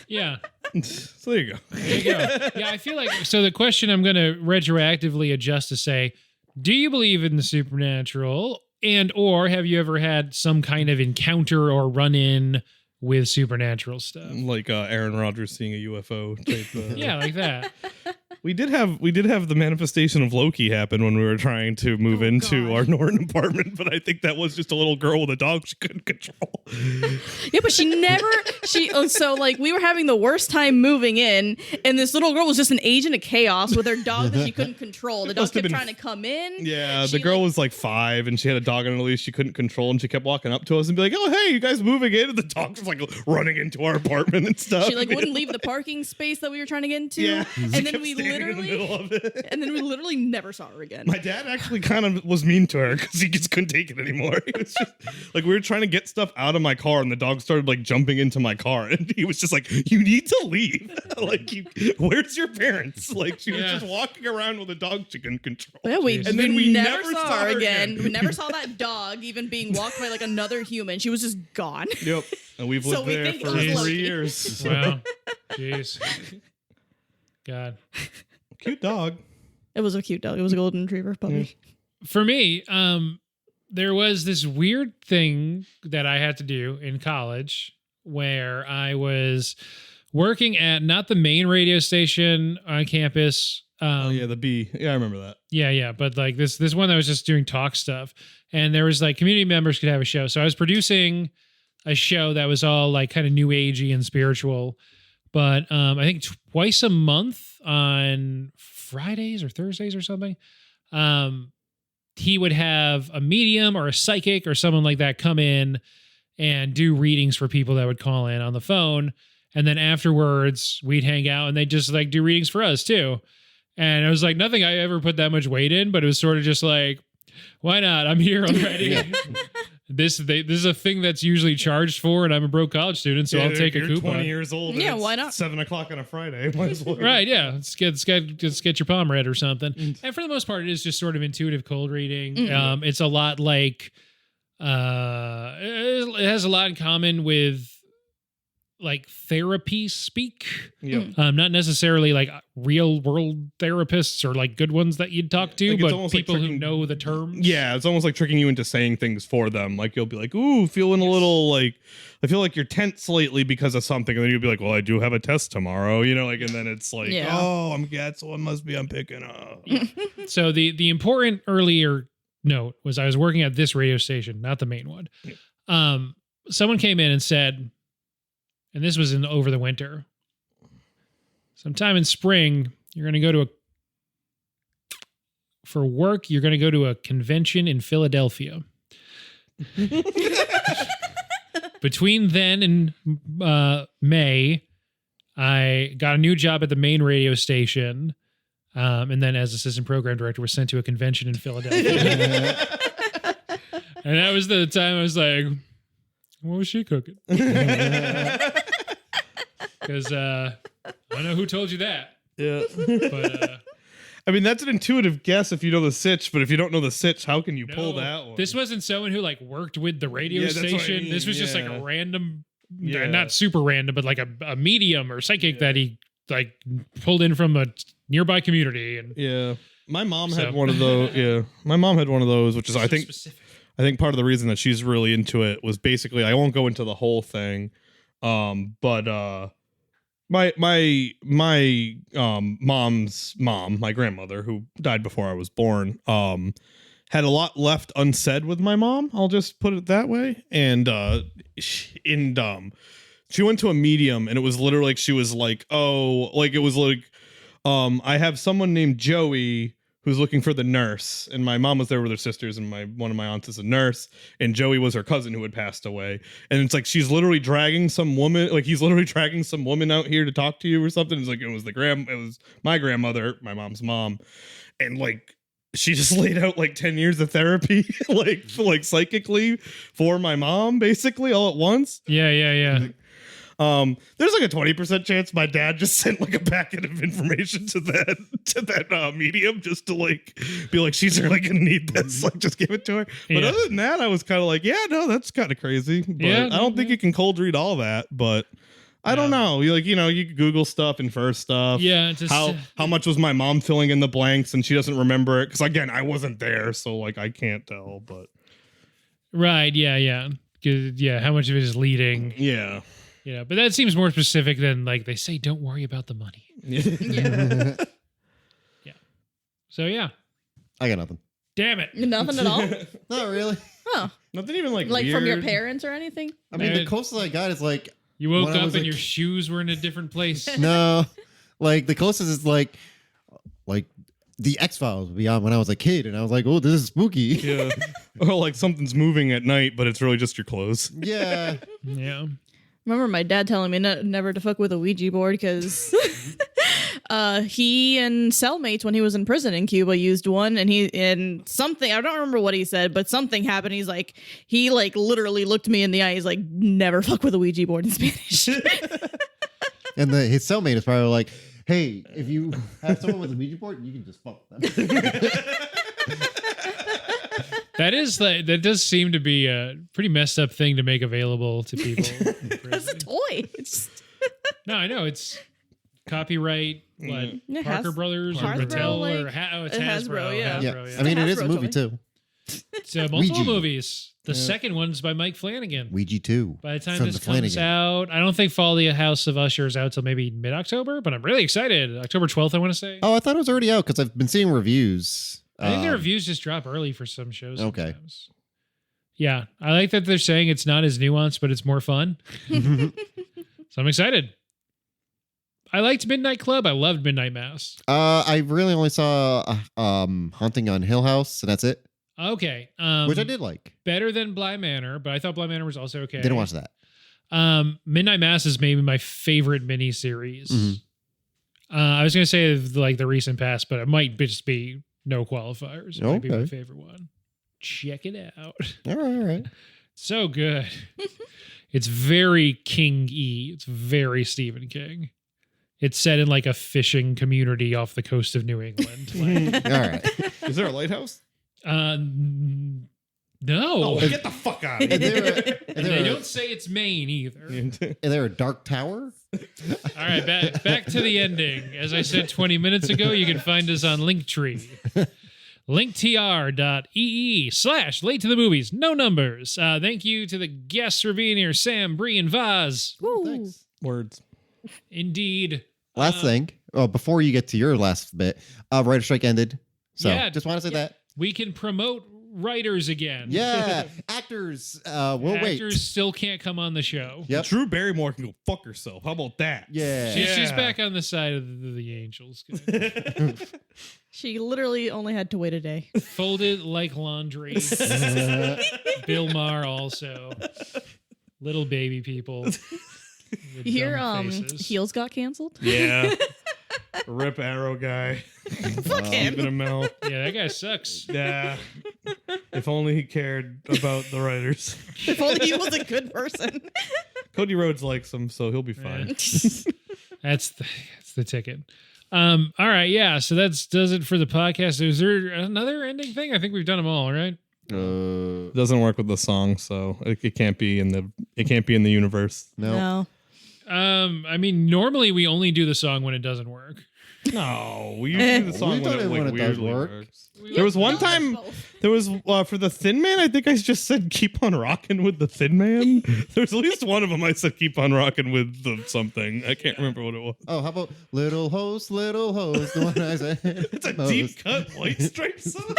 Yeah. So there you go. There you go. Yeah, I feel like, so the question I'm going to retroactively adjust to say, do you believe in the supernatural, and or have you ever had some kind of encounter or run-in with supernatural stuff? Like Aaron Rodgers seeing a UFO type. Yeah, like that. We did have the manifestation of Loki happen when we were trying to move into God. our Norton apartment, but I think that was just a little girl with a dog she couldn't control. Yeah, but so like we were having the worst time moving in, and this little girl was just an agent of chaos with her dog that she couldn't control. The dog must have kept been- trying to come in. Yeah, She, the girl like- was like 5 and she had a dog on a leash she couldn't control, and she kept walking up to us and be like, "Oh, hey, you guys moving in?" And the dog was like running into our apartment and stuff. She like wouldn't leave the parking space that we were trying to get into. Yeah, And she then kept we standing in the middle literally of it. and then we literally never saw her again. My dad actually kind of was mean to her because he just couldn't take it anymore. He was just like, we were trying to get stuff out of my car, and the dog started like jumping into my car, and he was just like, "You need to leave. Like, where's your parents?" Like, she was Yeah. just walking around with a dog she couldn't control. Yeah, And then we never saw saw her her again. again. We never saw that dog even being walked by like another human. She was just gone. Yep, and we've So lived we there think it for was 3 Loki. years. Wow. Jeez. God. Cute dog. It was a cute dog. It was a golden retriever puppy. For me, there was this weird thing that I had to do in college where I was working at not the main radio station on campus. The B. Yeah, I remember that. Yeah. But like this one that was just doing talk stuff. And there was like community members could have a show. So I was producing a show that was all like kind of new agey and spiritual. But I think twice a month on Fridays or Thursdays or something, he would have a medium or a psychic or someone like that come in and do readings for people that would call in on the phone. And then afterwards we'd hang out and they'd just like do readings for us too. And it was like nothing I ever put that much weight in, but it was sort of just like, why not? I'm here already. This is a thing that's usually charged for, and I'm a broke college student, so I'll take a coupon. 20 years old. Yeah, why not? 7:00 on a Friday. Might as well. Right, yeah. Let's get your palm read or something. And for the most part, it is just sort of intuitive cold reading. It's a lot like it has a lot in common with like therapy speak. Yep. Not necessarily like real world therapists or like good ones that you'd talk to, Like, it's but almost like people who tricking- know the terms. Yeah, it's almost like tricking you into saying things for them. Like you'll be like, "Ooh, feeling a little like I feel like you're tense lately because of something," and then you'll be like, "Well, I do have a test tomorrow," like, and then it's like, Yeah. "Oh, I'm so it must be I'm picking up." So the important earlier note was I was working at this radio station, not the main one. Someone came in and said, and this was over the winter, sometime in spring, you're going to go to for work, you're going to go to a convention in Philadelphia. Between then and May, I got a new job at the main radio station. And then as assistant program director, was sent to a convention in Philadelphia. And that was the time I was like, what was she cooking? Because I don't know who told you that. Yeah. But I mean, that's an intuitive guess if you know the sitch, but if you don't know the sitch, how can you pull that one? This wasn't someone who like worked with the radio Yeah, that's what I station. mean, This was just like yeah. a random, Yeah. not super random, but like a medium or psychic that he like pulled in from a nearby community. And Yeah. My mom had So- one of those. Yeah. My mom had one of those, which is, I think, specific. I think part of the reason that she's really into it was basically, I won't go into the whole thing. But my mom's mom, my grandmother, who died before I was born, had a lot left unsaid with my mom. I'll just put it that way. And she went to a medium, and it was literally like she was like, oh, like it was like, I have someone named Joey who's looking for the nurse, and my mom was there with her sisters, and one of my aunts is a nurse, and Joey was her cousin who had passed away. And it's like she's literally dragging some woman, like he's literally dragging some woman out here to talk to you or something. It's like it was my grandmother, my mom's mom, and like she just laid out like 10 years of therapy, like psychically for my mom, basically all at once. Yeah. There's like a 20% chance my dad just sent like a packet of information to that medium just to like be like, she's really gonna need this, like just give it to her. But Yeah. other than that, I was kind of like, yeah, no, that's kind of crazy. But Yeah, I don't think you can cold read all that, but I don't know. You can Google stuff, infer stuff. Yeah. Just, How much was my mom filling in the blanks and she doesn't remember it? Because again, I wasn't there, so like I can't tell. But right. Yeah. Good. Yeah. How much of it is leading? yeah. Yeah. But that seems more specific than like they say, don't worry about the money. Yeah. So yeah. I got nothing. Damn it. Nothing at all. Not really. Huh. Nothing even like Like from your weird. parents or anything? I mean, the Man. closest I got is like You woke When I up was and a your k- shoes were in a different place. no, like the closest is like the X-Files would be on when I was a kid, and I was like, oh, this is spooky. Yeah. Or like something's moving at night, but it's really just your clothes. Yeah. Yeah. Remember my dad telling me never to fuck with a Ouija board because he and cellmates when he was in prison in Cuba used one, and something, I don't remember what he said, but something happened. He literally looked me in the eye. He's like, never fuck with a Ouija board in Spanish. And his cellmate is probably like, hey, if you have someone with a Ouija board, you can just fuck with them. That does seem to be a pretty messed up thing to make available to people. in It's a prison. toy. It's No, I know it's copyright. What Yeah, Parker Brothers or Hasbro, Mattel like, or it's Hasbro, Hasbro. yeah. Yeah. Hasbro, I mean, it is a Hasbro movie toy. too. It's multiple Ouija. movies. The second one's by Mike Flanagan. Ouija 2. By the time from this the comes Flanagan. out, I don't think Fall the House of Usher is out till maybe mid-October, but I'm really excited. October 12th, I want to say. Oh, I thought it was already out because I've been seeing reviews. I think the reviews just drop early for some shows. Okay. Sometimes. Yeah, I like that they're saying it's not as nuanced, but it's more fun. So I'm excited. I liked Midnight Club. I loved Midnight Mass. I really only saw Haunting on Hill House, and that's it. Okay. Which I did like. Better than Bly Manor, but I thought Bly Manor was also okay. Didn't watch that. Midnight Mass is maybe my favorite miniseries. Mhm. I was going to say like the recent past, but it might just be no qualifiers. It might be my Okay. favorite one. Check it out. All right. So good. It's very King-y. It's very Stephen King. It's set in like a fishing community off the coast of New England. Like, All right. Is there a lighthouse? no. Oh, get the fuck out of And here. They don't say it's Maine either. Is there a dark tower? All right, back to the ending. As I said 20 minutes ago, you can find us on Linktree. linktr.ee/late to the movies. No numbers. Thank you to the guests for being here, Sam, Bree, and Vaz. Woo. Thanks. Words. Indeed. Last thing. Oh, before you get to your last bit, writer strike ended. So Yeah. just want to say that. We can promote writers again. Yeah. Actors. We'll wait. Actors still can't come on the show. Yep. Drew Barrymore can go fuck herself. How about that? Yeah. She's Yeah. back on the side of the Angels. She literally only had to wait a day. Folded like laundry. Bill Maher also. Little baby people. with You hear dumb faces. Heels got canceled? Yeah. Rip Arrow guy. Fuck him. Stephen Amell. Yeah, that guy sucks. Yeah. If only he cared about the writers. If only he was a good person. Cody Rhodes likes him, so he'll be fine. That's the ticket. All right, yeah. So does it for the podcast. Is there another ending thing? I think we've done them all, right? It doesn't work with the song, so it can't be in the universe. No. I mean, normally we only do the song when it doesn't work. No, we usually do the song We've when done it it when like, it does weirdly work. works. There was one time. There was for the Thin Man. I think I just said "Keep on rocking with the Thin Man." There's at least one of them I said "Keep on rocking with the something." I can't remember what it was. Oh, how about Little Host, the one I said. It's a deep cut White Stripes song.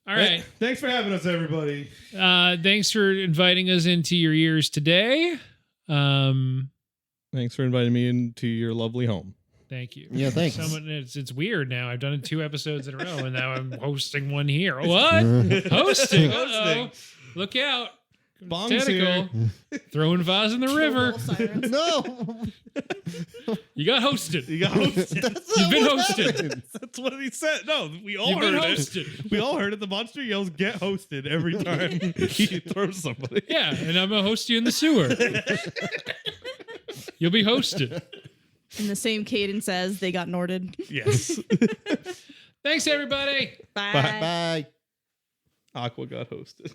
All right. Thanks for having us, everybody. Thanks for inviting us into your ears today. Thanks for inviting me into your lovely home. Thank you. Yeah, thanks. It's weird now. I've done it 2 episodes in a row, and now I'm hosting one here. What? Hosting? Uh-oh. Look out. Bong's Tentacle. Throwing vase in the river. No. You got hosted. You got hosted. You've been hosted. That's what he said. No, we all You've been heard it. hosted. We all heard it. The monster yells, "Get hosted" every time he throws somebody. Yeah, and I'm going to host you in the sewer. You'll be hosted. In the same cadence as they got Norded. Yes. Thanks, everybody. Bye. Bye. Aqua got hosted.